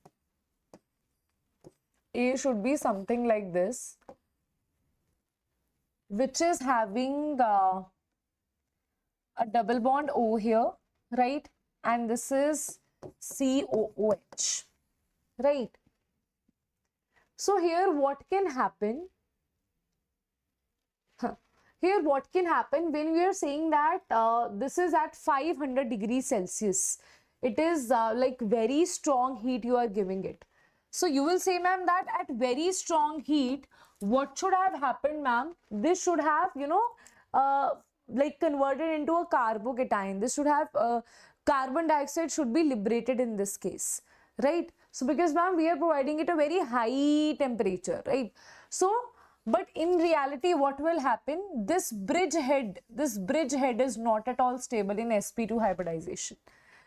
Speaker 1: A should be something like this, which is having a double bond O here, right? And this is COOH. Right. So here what can happen? Here what can happen when we are saying that this is at 500 degrees Celsius. It is like very strong heat you are giving it. So you will say, ma'am, that at very strong heat, what should have happened, ma'am? This should have, you know, like converted into a carbocation. This should have carbon dioxide should be liberated in this case, right? So because, ma'am, we are providing it a very high temperature, right? So, but in reality, what will happen? This bridge head is not at all stable in sp2 hybridization,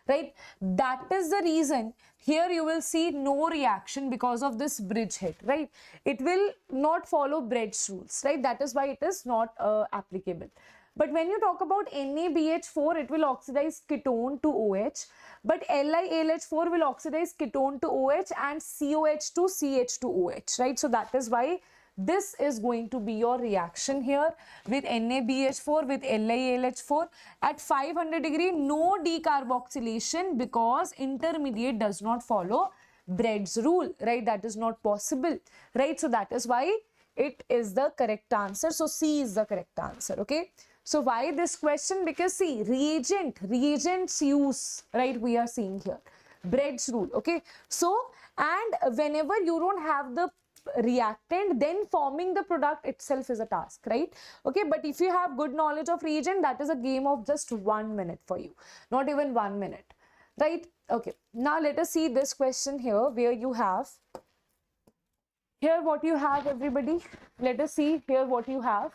Speaker 1: right? That is the reason here you will see no reaction because of this bridge head, right? It will not follow Brett's rules, right? That is why it is not applicable. But when you talk about NaBH4, it will oxidize ketone to OH. But LiAlH4 will oxidize ketone to OH and COH to CH to OH, right? So that is why this is going to be your reaction here with NaBH4 with LiAlH4 at 500 degree. No decarboxylation because intermediate does not follow Bread's rule, right? That is not possible, right? So that is why it is the correct answer. So C is the correct answer. Okay. So why this question? Because see, reagents use, right? We are seeing here Bread's rule. Okay. So, and whenever you don't have the reactant, then forming the product itself is a task, right? Okay, but if you have good knowledge of reagent, that is a game of just 1 minute for you, not even 1 minute, right? Okay, now let us see this question here, where you have here what you have, everybody. Let us see here what you have.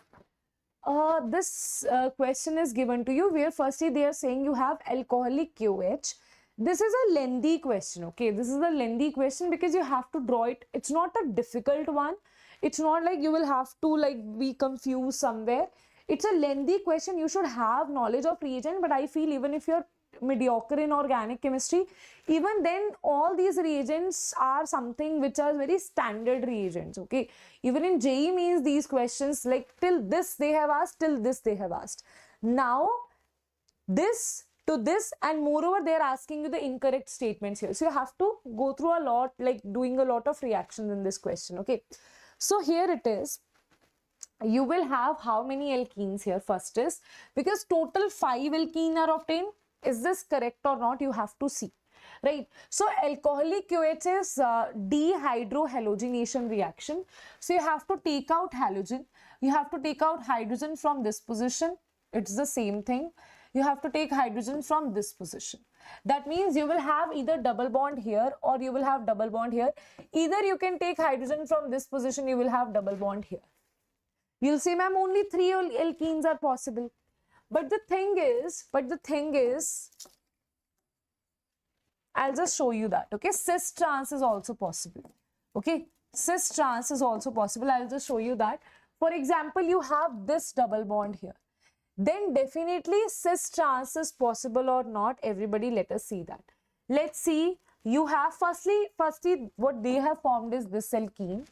Speaker 1: This question is given to you where firstly they are saying you have alcoholic QH. This is a lengthy question, okay? This is a lengthy question because you have to draw it. It's not a difficult one. It's not like you will have to like be confused somewhere. It's a lengthy question. You should have knowledge of reagent, but I feel even if you're mediocre in organic chemistry, even then all these reagents are something which are very standard reagents, okay? Even in JEE means these questions like till this they have asked, till this they have asked. Now, this to this, and moreover they are asking you the incorrect statements here, so you have to go through a lot, like doing a lot of reactions in this question. Okay, so here it is. You will have how many alkenes here? First is, because total 5 alkene are obtained, is this correct or not? You have to see, right? So alcoholic QH is dehydrohalogenation reaction. So you have to take out halogen, you have to take out hydrogen from this position. It's the same thing. You have to take hydrogen from this position. That means you will have either double bond here or you will have double bond here. Either you can take hydrogen from this position, you will have double bond here. You'll say, ma'am, only 3 alkenes are possible. But the thing is, I'll just show you that. Okay, cis trans is also possible. Okay, cis trans is also possible. I'll just show you that. For example, you have this double bond here. Then definitely cis trans is possible or not. Everybody, let us see that. Let's see. You have firstly what they have formed is this alkene,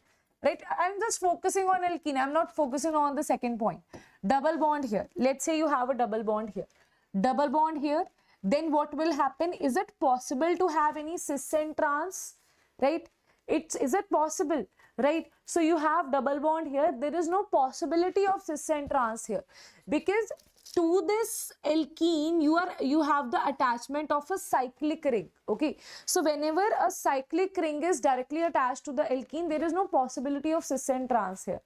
Speaker 1: right? I'm just focusing on alkene. I'm not focusing on the second point. Double bond here. Let's say you have a double bond here. Double bond here. Then what will happen? Is it possible to have any cis and trans, right? Is it possible, right? So you have double bond here. There is no possibility of cis and trans here, because to this alkene you have the attachment of a cyclic ring. Okay, so whenever a cyclic ring is directly attached to the alkene, there is no possibility of cis and trans here,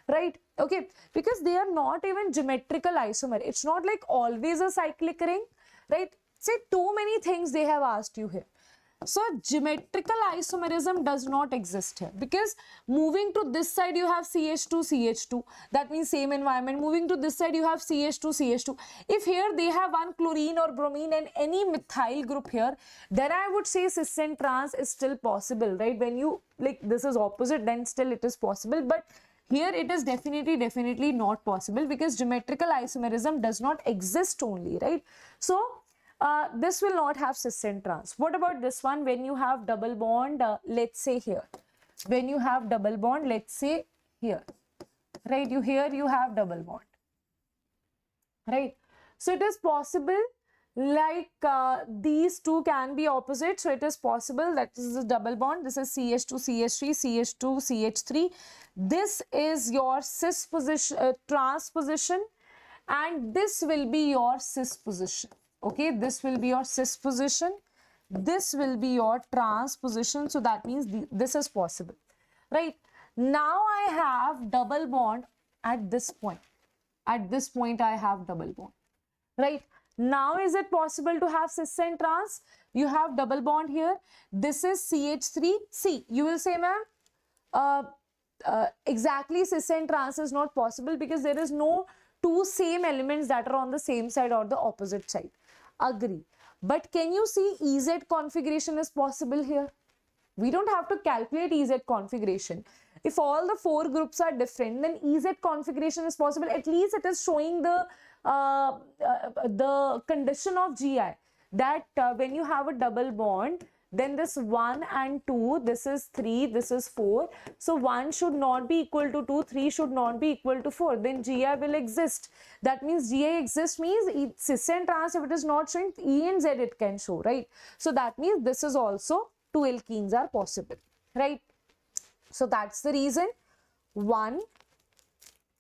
Speaker 1: right? Okay, because they are not even geometrical isomer. It's not like always a cyclic ring, right? Say too many things they have asked you here. So geometrical isomerism does not exist here, because moving to this side you have CH2, CH2, that means same environment. Moving to this side you have CH2, CH2. If here they have one chlorine or bromine and any methyl group here, then I would say cis and trans is still possible, right? When you like this is opposite, then still it is possible, but here it is definitely not possible, because geometrical isomerism does not exist only, right? So this will not have cis and trans. What about this one? When you have double bond, let's say here. When you have double bond, let's say here, right? Here you have double bond, right? So it is possible like these two can be opposite. So it is possible that this is a double bond. This is CH2, CH3, CH2, CH3. This is your cis position, trans position, and this will be your cis position. Okay, this will be your cis position, this will be your trans position. So that means this is possible, right? Now I have double bond at this point. At this point I have double bond, right? Now is it possible to have cis and trans? You have double bond here. This is CH3. See, you will say, ma'am, exactly cis and trans is not possible, because there is no two same elements that are on the same side or the opposite side. Agree. But can you see EZ configuration is possible here? We don't have to calculate EZ configuration. If all the 4 groups are different, then EZ configuration is possible. At least it is showing the condition of GI, that when you have a double bond, then this 1 and 2, this is 3, this is 4. So 1 should not be equal to 2, 3 should not be equal to 4. Then GI will exist. That means GI exists means cis and trans, if it is not showing, E and Z it can show, right? So that means this is also 2 alkenes are possible, right? So that's the reason 1,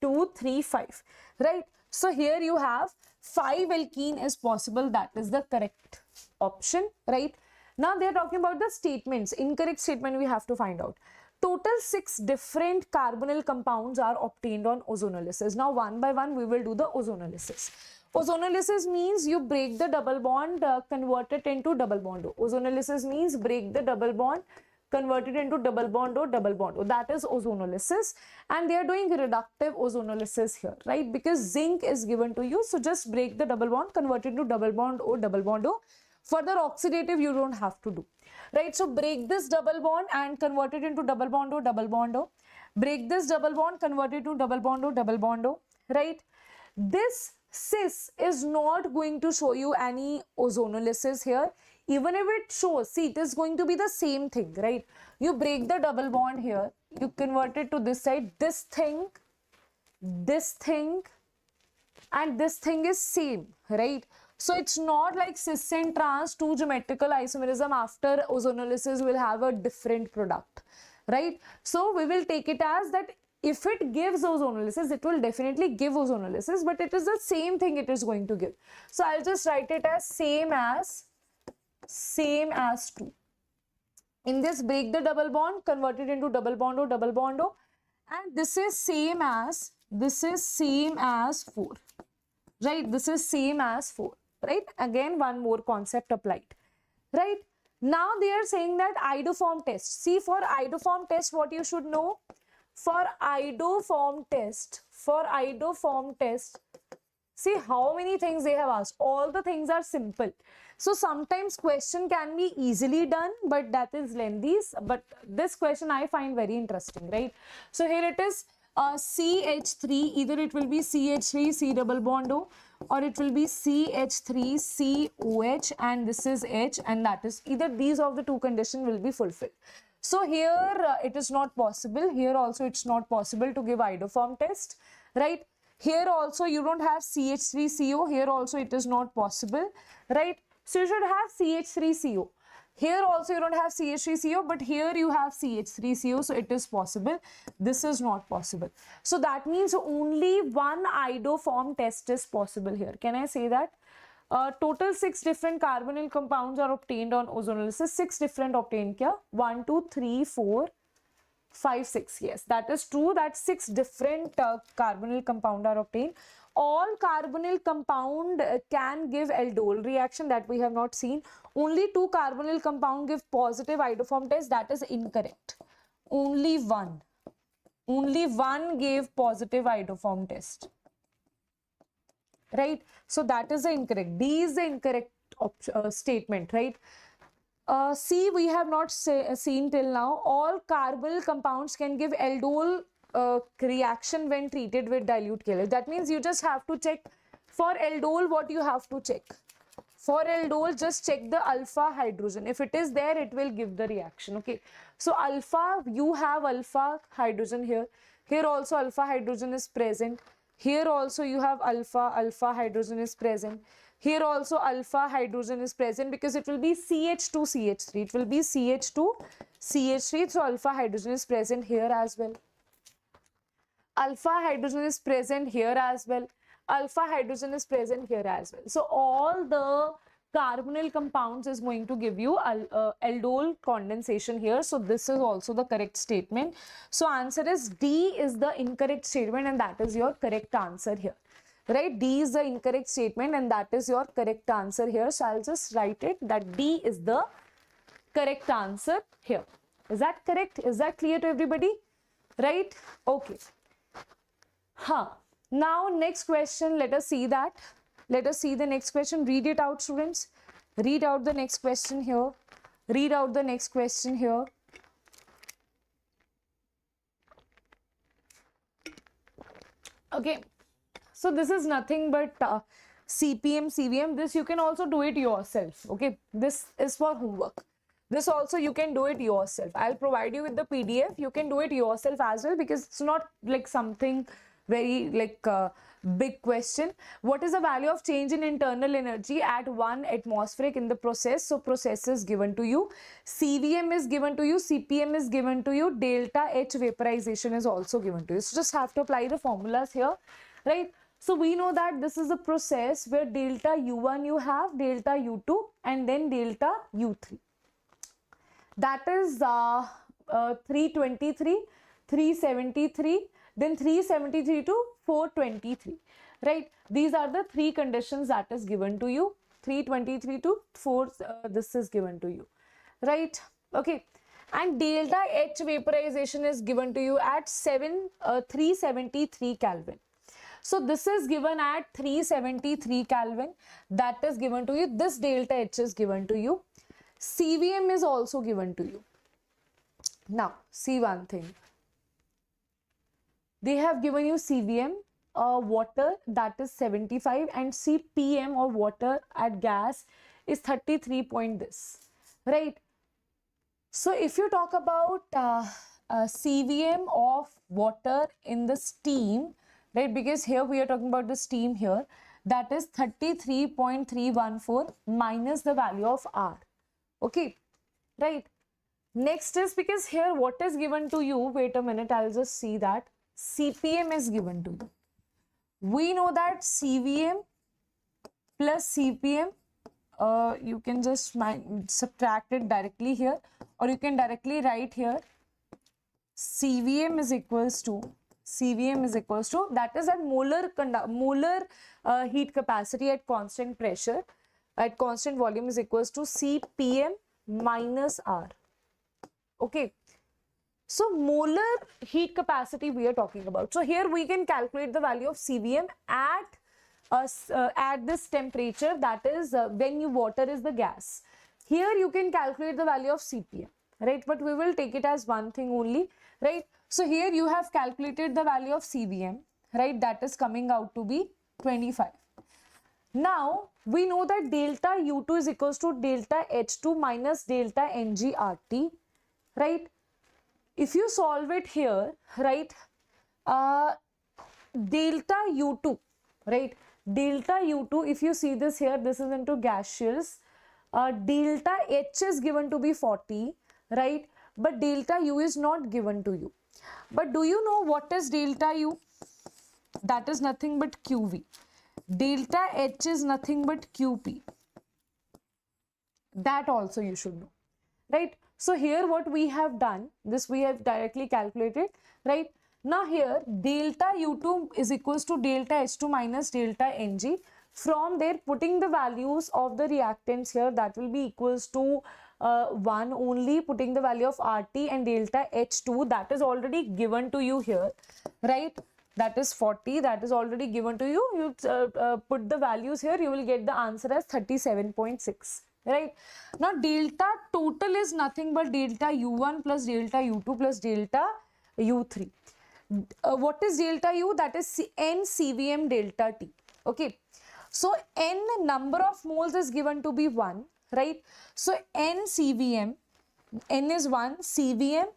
Speaker 1: 2, 3, 5, right? So here you have 5 alkene is possible. That is the correct option, right? Now they are talking about the statements. Incorrect statement we have to find out. Total 6 different carbonyl compounds are obtained on ozonolysis. Now one by one we will do the ozonolysis. Ozonolysis means you break the double bond, convert it into double bond O. Ozonolysis means break the double bond, convert it into double bond O, double bond O. That is ozonolysis, and they are doing reductive ozonolysis here, right? Because zinc is given to you, so just break the double bond, convert it into double bond O, double bond O. Further oxidative you don't have to do, right? So break this double bond and convert it into double bond O, double bond O. Break this double bond, convert it to double bond O, double bond O, right? This cis is not going to show you any ozonolysis here. Even if it shows, see, it is going to be the same thing, right? You break the double bond here, you convert it to this side, this thing, and this thing is same, right? So it's not like cis and trans, 2 geometrical isomerism after ozonolysis will have a different product, right? So we will take it as that if it gives ozonolysis, it will definitely give ozonolysis, but it is the same thing it is going to give. So I'll just write it as same as 2. In this, break the double bond, convert it into double bond O, double bond O, and this is same as 4, right? This is same as 4, right? Again, one more concept applied, right? Now they are saying that iodoform test. See, for iodoform test, what you should know? For iodoform test, see how many things they have asked. All the things are simple. So sometimes question can be easily done, but that is lengthy. But this question I find very interesting, right? So here it is CH3, either it will be CH3, C double bond O, or it will be CH3, COH, and this is H, and that is either these of the 2 conditions will be fulfilled. So here it is not possible. Here also it's not possible to give iodoform test, right? Here also you don't have CH3CO. Here also it is not possible, right? So you should have CH3CO. Here also you don't have CH3CO, but here you have CH3CO, so it is possible. This is not possible. So that means only one iodoform test is possible here. Can I say that? Total 6 different carbonyl compounds are obtained on ozonolysis. 6 different obtained kya? 1, 2, 3, 4, 5, 6. Yes, that is true that 6 different carbonyl compound are obtained. All carbonyl compound can give aldol reaction, that we have not seen. Only 2 carbonyl compound give positive iodoform test. That is incorrect. Only one gave positive iodoform test, right? So that is the incorrect. D is the incorrect statement, right? C we have not seen till now. All carbonyl compounds can give aldol reaction when treated with dilute KLH. That means you just have to check for aldol. What you have to check for aldol, just check the alpha hydrogen. If it is there, it will give the reaction. Okay, so alpha, you have alpha hydrogen here. Here also alpha hydrogen is present. Here also you have alpha hydrogen is present. Here also alpha hydrogen is present, because it will be CH2 CH3. It will be CH2 CH3. So alpha hydrogen is present here as well. Alpha hydrogen is present here as well. Alpha hydrogen is present here as well. So all the carbonyl compounds is going to give you aldol condensation here. So this is also the correct statement. So answer is D is the incorrect statement, and that is your correct answer here, right? D is the incorrect statement, and that is your correct answer here. So I'll just write it that D is the correct answer here. Is that correct? Is that clear to everybody? Right? Okay. Now next question, let us see that. Let us see the next question. Read it out, students. Read out the next question here. Read out the next question here. Okay, so this is nothing but CPM, CVM. This you can also do it yourself. Okay, this is for homework. This also you can do it yourself. I'll provide you with the PDF. You can do it yourself as well, because it's not like something very like big question. What is the value of change in internal energy at 1 atmospheric in the process? So process is given to you, CVM is given to you, CPM is given to you, delta H vaporization is also given to you. So just have to apply the formulas here, right? So we know that this is a process where delta U1 you have, delta U2, and then delta U3. That is 323, 373, then 373 to 423, right? These are the three conditions that is given to you. 323 to 4, this is given to you, right? Okay, and delta H vaporization is given to you at 373 Kelvin. So this is given at 373 Kelvin. That is given to you. This delta H is given to you. CVM is also given to you. Now, see one thing. They have given you CVM, water, that is 75, and CPM or water at gas is 33 point this, right? So if you talk about CVM of water in the steam, right, because here we are talking about the steam here, that is 33.314 minus the value of R. Okay, right? Next is, because here what is given to you, wait a minute, I'll just see that. CPM is given to you. We know that CVM plus CPM, you can just subtract it directly here, or you can directly write here CVM is equals to that is at molar heat capacity at constant pressure, at constant volume, is equals to CPM minus R. Okay, so molar heat capacity we are talking about. So here we can calculate the value of CVM at this temperature, that is when your water is the gas. Here you can calculate the value of CPM, right? But we will take it as one thing only, right? So here you have calculated the value of CVM, right? That is coming out to be 25. Now we know that delta U2 is equals to delta H2 minus delta NGRT, right? If you solve it here, right, delta U2, right, delta U2, if you see this here, this is into gaseous, delta H is given to be 40, right, but delta U is not given to you. But do you know what is delta U? That is nothing but QV. Delta H is nothing but QP. That also you should know, right? So here what we have done, this we have directly calculated, right? Now here delta U2 is equals to delta H2 minus delta NG. From there, putting the values of the reactants here, that will be equals to 1 only, putting the value of RT and delta H2, that is already given to you here, right? That is 40, that is already given to you. You put the values here, you will get the answer as 37.6, right? Now delta total is nothing but delta U1 plus delta U2 plus delta U3. What is delta U? That is N CVM delta T. Okay, so N number of moles is given to be 1, right? So N CVM, N is 1, CVM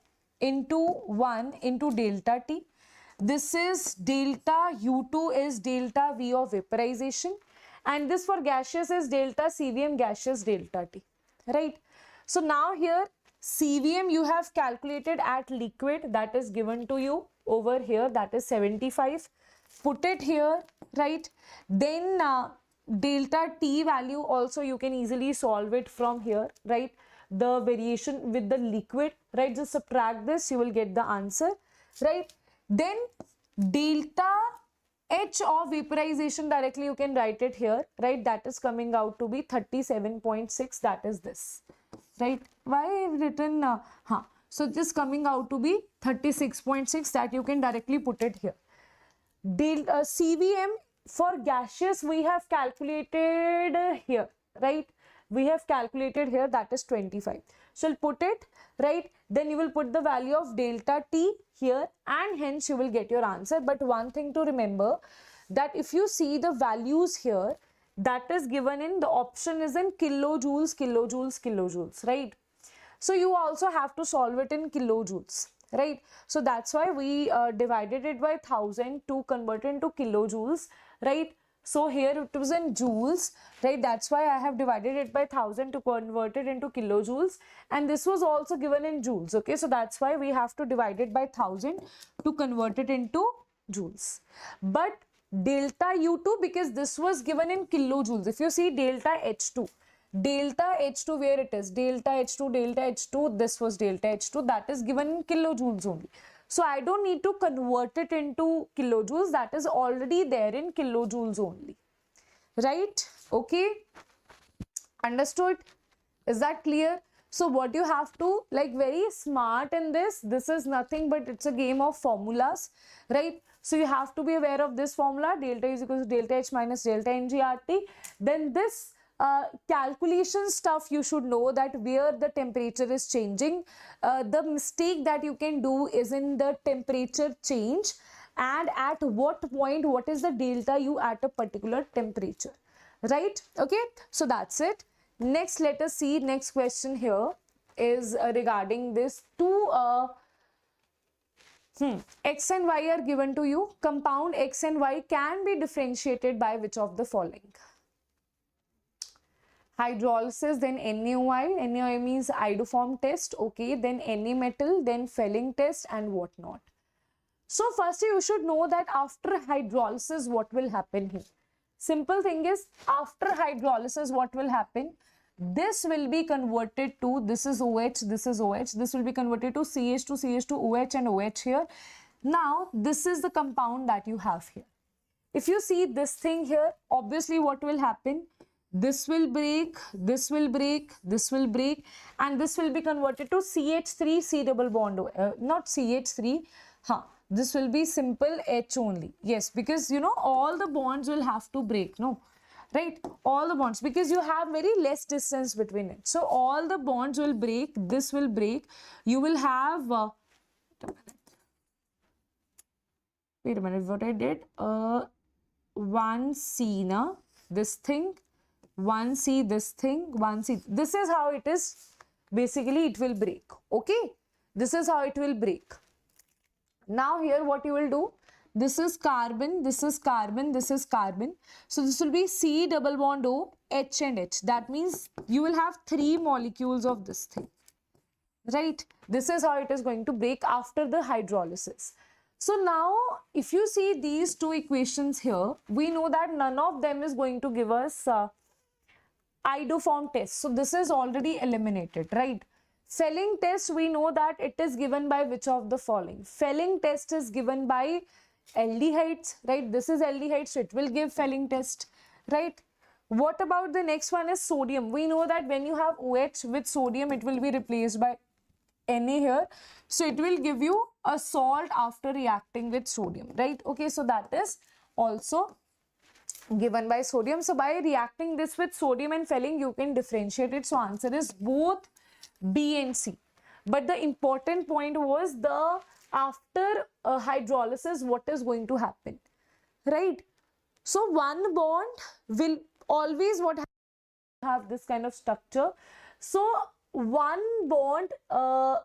Speaker 1: into 1 into delta T. This is delta U2 is delta V of vaporization, and this for gaseous is delta CVM gaseous delta T, right? So now here CVM you have calculated at liquid, that is given to you over here, that is 75. Put it here, right? Then delta T value also you can easily solve it from here, right? The variation with the liquid, right? Just subtract this, you will get the answer, right? Then delta H of vaporization, directly you can write it here, right? That is coming out to be 37.6, that is this, right? Why I have written so this coming out to be 36.6, that you can directly put it here. CVM for gaseous we have calculated here, right? We have calculated here, that is 25. So I'll put it, right? then you will put the value of delta T here, and hence you will get your answer. But one thing to remember, that if you see the values here, that is given in, the option is in kilojoules, kilojoules, kilojoules, right? So you also have to solve it in kilojoules, right? So that's why we divided it by 1000 to convert it into kilojoules, right? So here it was in joules, right? That's why I have divided it by 1000 to convert it into kilojoules, and this was also given in joules, okay? So that's why we have to divide it by 1000 to convert it into joules. But delta U2, because this was given in kilojoules, if you see delta H2, where it is, delta H2, this was delta H2, that is given in kilojoules only. So I don't need to convert it into kilojoules, that is already there in kilojoules only, right? Okay, understood? Is that clear? So what you have to, like, very smart in this is nothing but it's a game of formulas, right? So you have to be aware of this formula, delta is equal to delta H minus delta NGRT. Then this calculation stuff you should know, that where the temperature is changing, the mistake that you can do is in the temperature change and at what point, what is the delta U at a particular temperature, right? Okay, so that's it. Next, let us see, next question here is regarding this two X and Y are given to you. Compound X and Y can be differentiated by which of the following? Hydrolysis, then NaOI. NaOI means iodoform test, okay, then Na-metal, then Fehling test and whatnot. So first you should know that after hydrolysis what will happen here. Simple thing is, after hydrolysis what will happen? This will be converted to, this is OH, this is OH, this will be converted to CH2, CH2, OH and OH here. Now this is the compound that you have here. If you see this thing here, obviously what will happen? This will break, this will break, this will break, and this will be converted to CH3, C double bond, not CH3, this will be simple H only. Yes, because you know all the bonds will have to break, no? Right, all the bonds, because you have very less distance between it. So all the bonds will break, this will break. You will have, wait a minute, what I did, 1C na, this thing, 1C, this thing, 1C. This is how it is, basically it will break, okay? This is how it will break. Now here what you will do, this is carbon, this is carbon, this is carbon. So this will be C double bond O, H and H. That means you will have 3 molecules of this thing, right? This is how it is going to break after the hydrolysis. So now if you see these two equations here, we know that none of them is going to give us iodoform test. So this is already eliminated, right? Fehling test, we know that it is given by which of the following? Fehling test is given by aldehydes, right? This is aldehyde, so it will give Fehling test, right? What about the next one is sodium? We know that when you have OH with sodium, it will be replaced by Na here. So it will give you a salt after reacting with sodium, right? Okay, so that is also given by sodium. So by reacting this with sodium and Fehling, you can differentiate it. So answer is both B and C. But the important point was the after hydrolysis, what is going to happen, right? So one bond will always have this kind of structure. So one bond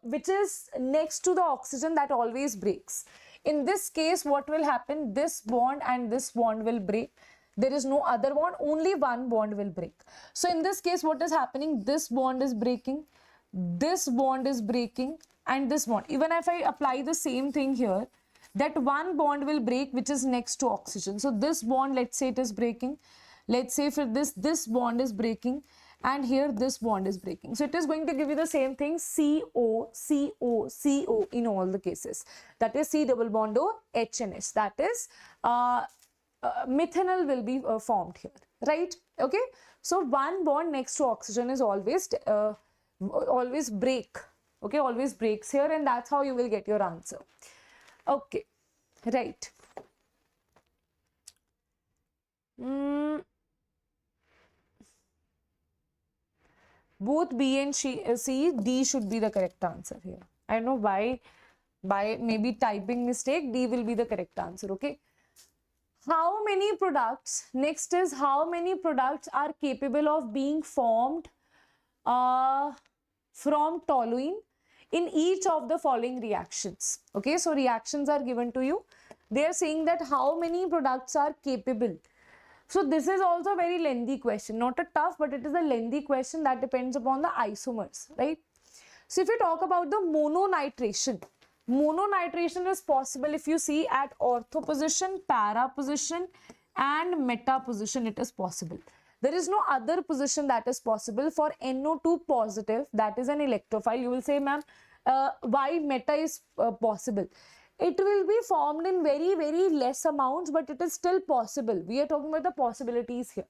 Speaker 1: which is next to the oxygen, that always breaks. In this case, what will happen? This bond and this bond will break. There is no other bond, only one bond will break. So in this case, what is happening? This bond is breaking, this bond is breaking, and this bond. Even if I apply the same thing here, that one bond will break which is next to oxygen. So this bond, let's say it is breaking. Let's say for this bond is breaking, and here this bond is breaking. So it is going to give you the same thing, CO, CO, CO in all the cases. That is C double bond O, H and H. That is methanol will be formed here, right? Okay. So one bond next to oxygen is always break. Okay, always breaks here, and that's how you will get your answer. Okay, right. Both B and C, D should be the correct answer here. I don't know why, by maybe typing mistake, D will be the correct answer. Okay. How many products, next is how many products are capable of being formed from toluene in each of the following reactions. Okay, so reactions are given to you. They are saying that how many products are capable. So this is also a very lengthy question, not a tough, but it is a lengthy question that depends upon the isomers, right? So if you talk about the mononitration, mononitration is possible if you see at ortho position, para position and meta position, it is possible. There is no other position that is possible for NO2 positive, that is an electrophile. You will say, ma'am, why meta is possible? It will be formed in very, very less amounts, but it is still possible. We are talking about the possibilities here,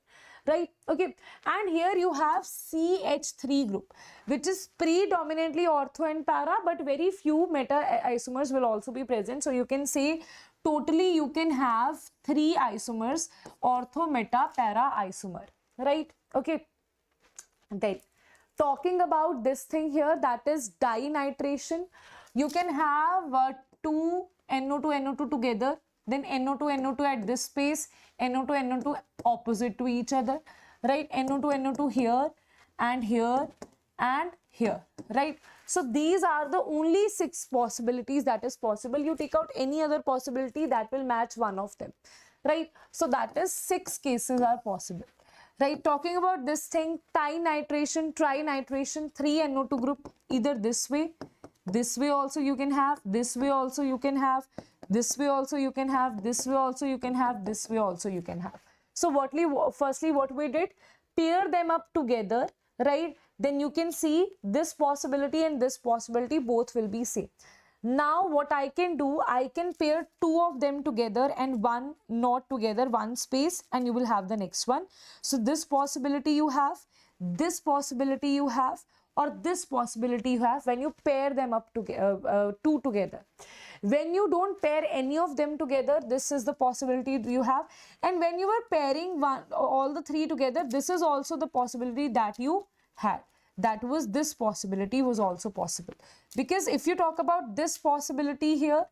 Speaker 1: right? Okay, and here you have CH3 group, which is predominantly ortho and para, but very few meta isomers will also be present. So you can say totally you can have 3 isomers, ortho, meta, para isomer, right? Okay, then talking about this thing here, that is dinitration. You can have 2 NO2 NO2 together, then NO2 NO2 at this space, NO2 NO2 opposite to each other, right? NO2 NO2 here and here and here, right? So these are the only 6 possibilities that is possible. You take out any other possibility that will match one of them, right? So that is 6 cases are possible, right? Talking about this thing, tinitration, trinitration, 3 NO2 group, either this way also you can have, this way also you can have, this way also you can have, this way also you can have, this way also you can have. So firstly what we did, pair them up together, right? Then you can see this possibility and this possibility both will be same. Now what I can do, I can pair 2 of them together and 1 not together, 1 space, and you will have the next one. So this possibility you have, this possibility you have, or this possibility you have when you pair them up together, 2 together. When you don't pair any of them together, this is the possibility you have, and when you are pairing all the 3 together, this is also the possibility that you had. That was, this possibility was also possible, because if you talk about this possibility here,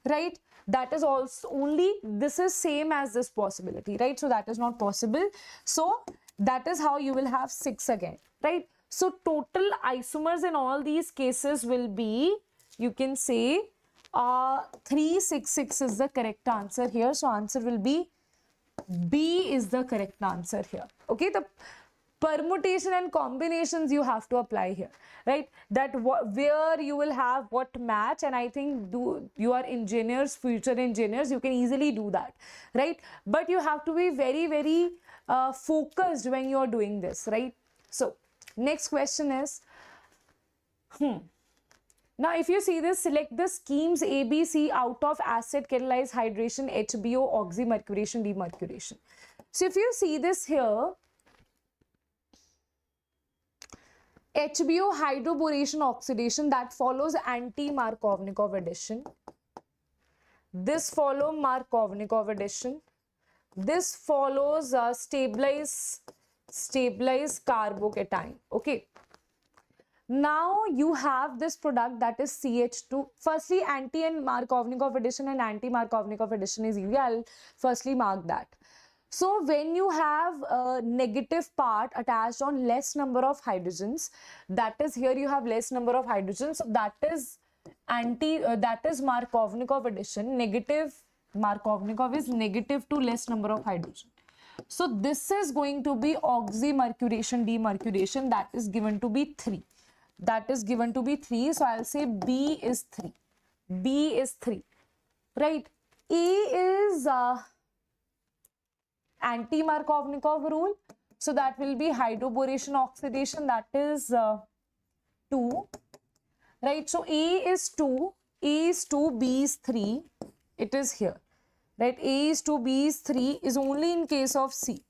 Speaker 1: right, that is also only, this is same as this possibility, right? So that is not possible. So that is how you will have 6 again, right? So total isomers in all these cases will be, you can say 366 is the correct answer here. So answer will be B is the correct answer here. Okay, the permutation and combinations you have to apply here, right? That where you will have what match, and I think you are engineers, future engineers, you can easily do that, right? But you have to be very, very focused when you are doing this, right? So next question is, now if you see this, select the schemes A, B, C out of acid, catalyzed hydration, HBO, oxymercuration, demercuration. So if you see this here, HBO, hydroboration oxidation, that follows anti-Markovnikov addition. This follows Markovnikov addition. This follows stabilized carbocation. Okay. Now you have this product that is CH2. Firstly, anti and Markovnikov addition and anti-Markovnikov addition is easy. I'll firstly mark that. So when you have a negative part attached on less number of hydrogens, that is, here you have less number of hydrogens, so that is that is Markovnikov addition. Negative Markovnikov is negative to less number of hydrogen. So this is going to be oxymercuration, demercuration, that is given to be 3. That is given to be 3. So I'll say B is 3. B is 3. Right. E is anti-Markovnikov rule. So that will be hydroboration oxidation, that is 2. Right. So A is 2. A is 2. B is 3. It is here. Right. A is 2. B is 3 is only in case of C.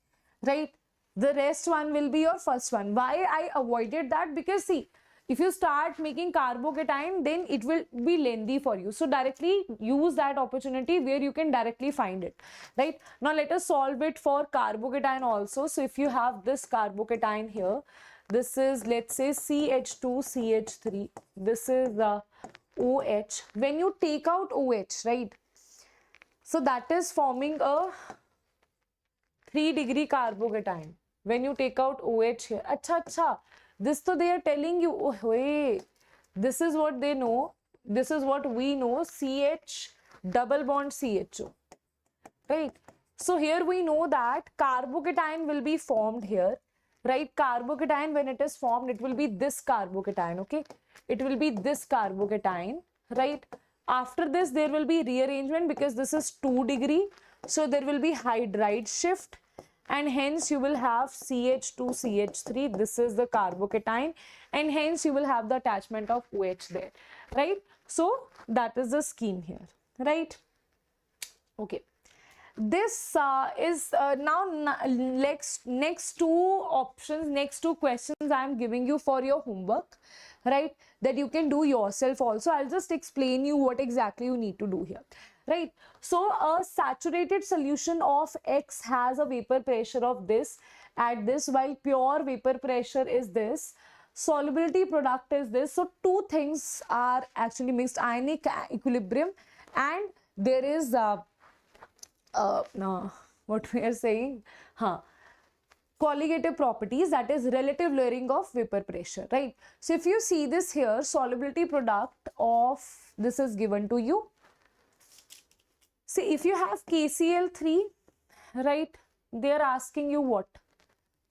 Speaker 1: Right. The rest one will be your first one. Why I avoided that? Because see, if you start making carbocation, then it will be lengthy for you. So directly use that opportunity where you can directly find it, right? Now let us solve it for carbocation also. So if you have this carbocation here, this is, let's say, CH2, CH3. This is OH, when you take out OH, right? So that is forming a 3-degree carbocation. When you take out OH here, acha, this so they are telling you, oh wait, this is what they know, this is what we know, CH double bond CHO, right? So here we know that carbocation will be formed here, right? Carbocation, when it is formed, it will be this carbocation, okay? It will be this carbocation, right? After this, there will be rearrangement because this is 2 degree. So there will be hydride shift and hence you will have CH2, CH3. This is the carbocation and hence you will have the attachment of OH there, right? So that is the scheme here, right? Okay. This is now next two options, next two questions I am giving you for your homework, right? That you can do yourself also. I'll just explain you what exactly you need to do here, right? So a saturated solution of X has a vapor pressure of this at this, while pure vapor pressure is this. Solubility product is this. So two things are actually mixed, ionic equilibrium, and there is what we are saying, colligative properties, that is relative lowering of vapor pressure, right? So if you see this here, solubility product of this is given to you. See, if you have KCl3, right, they are asking you what?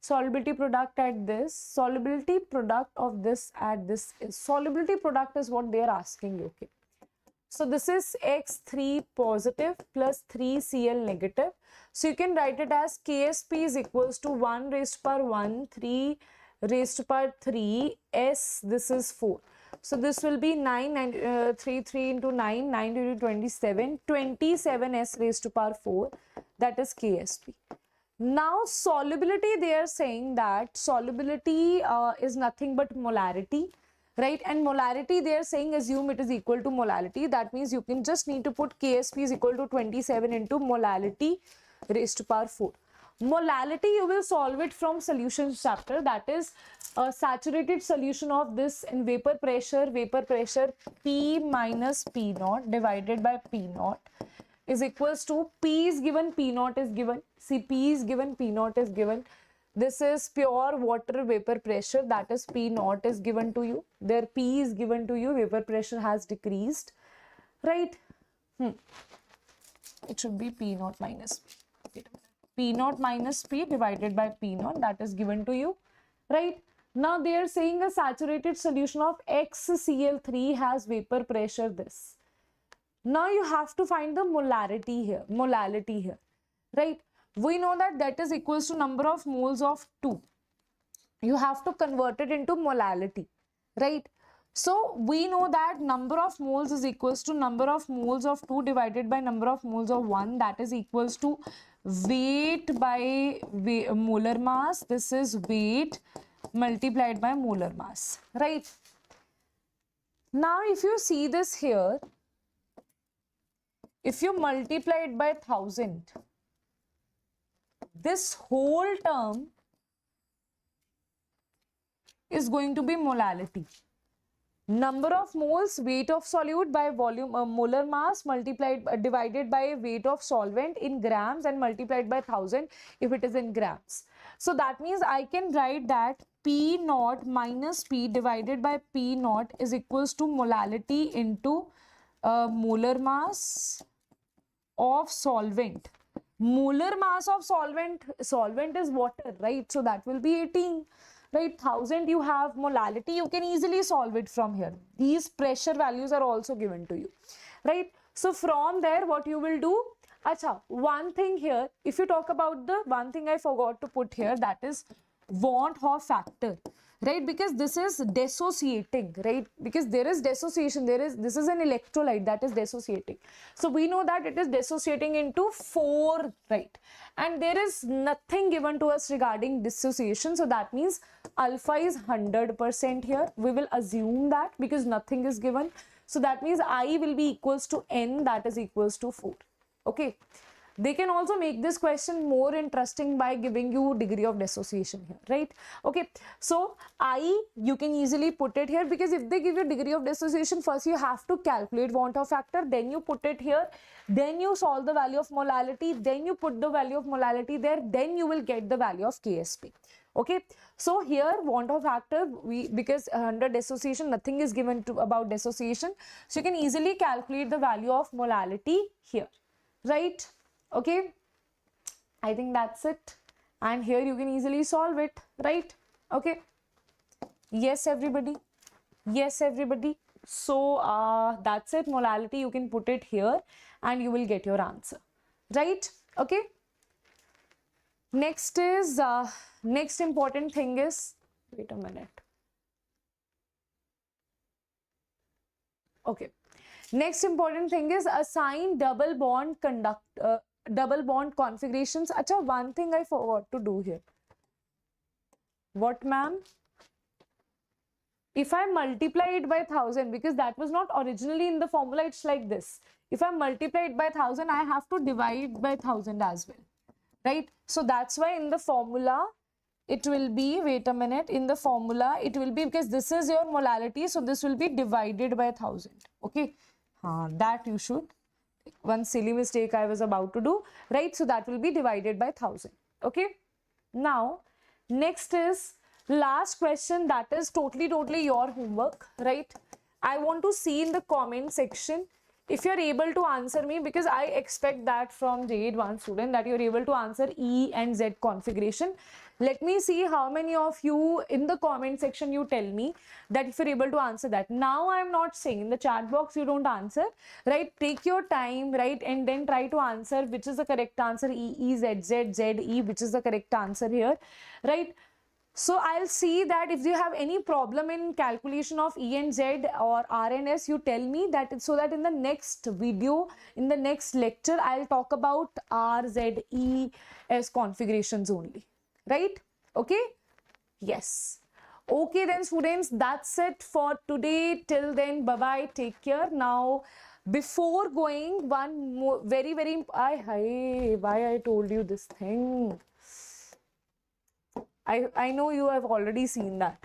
Speaker 1: Solubility product at this, solubility product of this at this is, solubility product is what they are asking you, okay? So this is X3 positive plus 3Cl negative. So you can write it as KSP is equals to 1 raised to power 1, 3 raised to power 3, S, this is 4. So this will be 3 into 9, 9 into 27, 27 S raised to power 4, that is KSP. Now solubility, they are saying that solubility is nothing but molarity, right? And molarity, they are saying assume it is equal to molality. That means you can just need to put KSP is equal to 27 into molality raised to power 4. Molality, you will solve it from solutions chapter, that is a saturated solution of this in vapor pressure P minus P naught divided by P naught is equals to, P is given, P naught is given. See, P is given, P naught is given. This is pure water vapor pressure, that is P naught is given to you. There P is given to you, vapor pressure has decreased, right? It should be P naught minus P. P naught minus P divided by P naught, that is given to you, right? Now they are saying a saturated solution of XCl3 has vapor pressure this. Now you have to find the molarity here, right? We know that that is equals to number of moles of 2. You have to convert it into molality, right? So we know that number of moles is equals to number of moles of 2 divided by number of moles of 1, that is equals to weight by molar mass. This is weight multiplied by molar mass, right? Now if you see this here, if you multiply it by 1000, this whole term is going to be molality. Number of moles, weight of solute by volume, molar mass multiplied divided by weight of solvent in grams and multiplied by 1000 if it is in grams. So that means I can write that P naught minus P divided by P naught is equals to molality into molar mass of solvent. Molar mass of solvent is water, right? So that will be 18, right? 1000 you have molality, you can easily solve it from here. These pressure values are also given to you, right? So from there what you will do, acha, one thing here, if you talk about the one thing I forgot to put here, that is want Hoff factor, right? Because this is dissociating, right? Because there is dissociation, this is an electrolyte that is dissociating. So we know that it is dissociating into 4, right? And there is nothing given to us regarding dissociation. So that means alpha is 100% here. We will assume that because nothing is given. So that means I will be equals to N, that is equals to 4. Okay. They can also make this question more interesting by giving you degree of dissociation here, right? Okay, so I, you can easily put it here, because if they give you degree of dissociation, first you have to calculate want of factor, then you put it here, then you solve the value of molality, then you put the value of molality there, then you will get the value of KSP. Okay, so here want of factor, because under dissociation nothing is given to about dissociation, so you can easily calculate the value of molality here, right? Okay, I think that's it, and here you can easily solve it, right? Okay, yes everybody, yes everybody. So that's it, molality you can put it here and you will get your answer, right? Okay, next is next important thing is, wait a minute, okay, next important thing is assign double bond double bond configurations. Acha, one thing I forgot to do here. What, ma'am? If I multiply it by 1000, because that was not originally in the formula, it's like this. If I multiply it by 1000, I have to divide by 1000 as well, right? So that's why in the formula it will be, wait a minute, in the formula it will be, because this is your molality, so this will be divided by 1000. Okay, that you should, one silly mistake I was about to do, right? So that will be divided by 1000. Okay, now next is last question, that is totally your homework, right? I want to see in the comment section if you're able to answer me, because I expect that from JEE Advanced student, that you're able to answer E and Z configuration. Let me see how many of you in the comment section you tell me that if you're able to answer that. Now I'm not saying in the chat box you don't answer, right? Take your time, right? And then try to answer which is the correct answer, E, E, Z, Z, Z, E, which is the correct answer here, right? So I'll see that if you have any problem in calculation of E and Z or R and S, you tell me that, so that in the next video, in the next lecture, I'll talk about R, Z, E, S configurations only, right? Okay, yes. Okay then students, that's it for today. Till then, bye bye, take care. Now before going, one more very why I told you this thing, I know you have already seen that.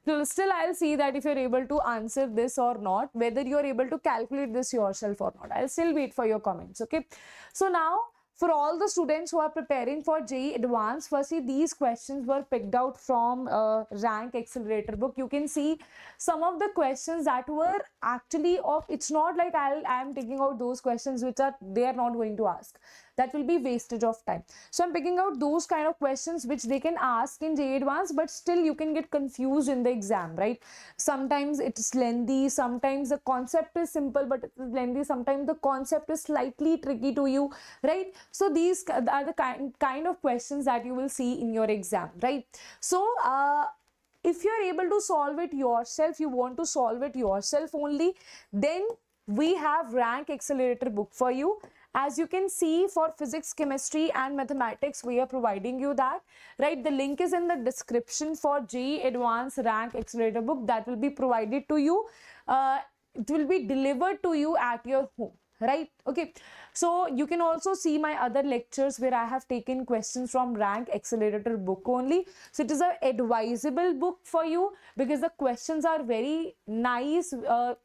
Speaker 1: So still I'll see that if you're able to answer this or not, whether you're able to calculate this yourself or not. I'll still wait for your comments, okay? So now, for all the students who are preparing for JEE Advanced, firstly, these questions were picked out from Rank Accelerator book. You can see some of the questions that were actually of, it's not like I am taking out those questions which they are not going to ask. That will be wastage of time. So I'm picking out those kind of questions which they can ask in JEE Advanced, but still you can get confused in the exam, right? Sometimes it's lengthy, sometimes the concept is simple but it's lengthy, sometimes the concept is slightly tricky to you, right? So these are the kind of questions that you will see in your exam, right? So if you're able to solve it yourself, you want to solve it yourself only, then we have Rank Accelerator book for you. As you can see, for physics, chemistry and mathematics, we are providing you that, right? The link is in the description for JEE Advanced Rank Accelerator book that will be provided to you. It will be delivered to you at your home, right? Okay, so you can also see my other lectures where I have taken questions from Rank Accelerator book only. So it is an advisable book for you because the questions are very nice.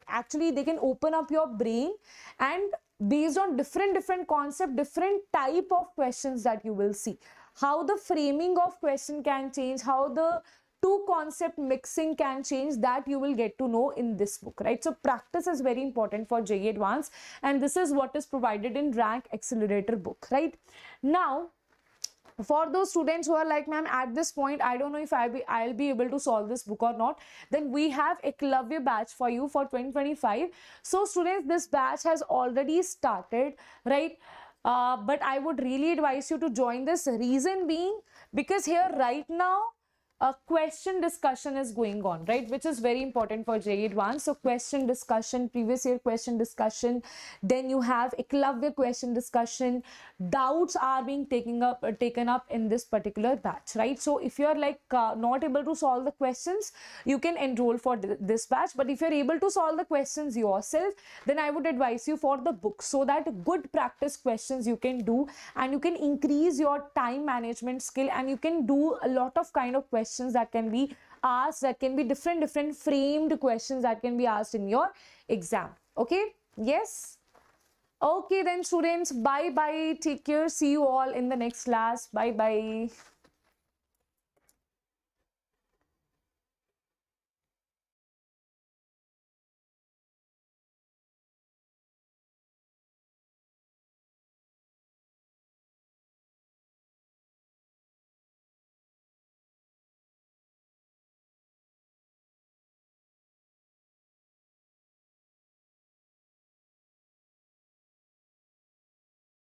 Speaker 1: Actually, they can open up your brain, and based on different concept, different type of questions that you will see, how the framing of question can change, how the two concept mixing can change, that you will get to know in this book, right? So practice is very important for JEE Advanced, and this is what is provided in Rank Accelerator book, right? Now, for those students who are like, ma'am, at this point I don't know if I'll be able to solve this book or not, then we have a Eklavya batch for you for 2025. So students, this batch has already started, right? But I would really advise you to join this. Reason being, because here right now a question discussion is going on, right, which is very important for JEE Advanced. So question discussion, previous year question discussion, then you have Eklavya question discussion. Doubts are being taken up in this particular batch, right? So if you are like not able to solve the questions, you can enroll for this batch. But if you're able to solve the questions yourself, then I would advise you for the book, so that good practice questions you can do, and you can increase your time management skill, and you can do a lot of kind of questions that can be asked, that can be different framed questions that can be asked in your exam. Okay, yes. Okay then students, bye bye, take care, see you all in the next class, bye bye.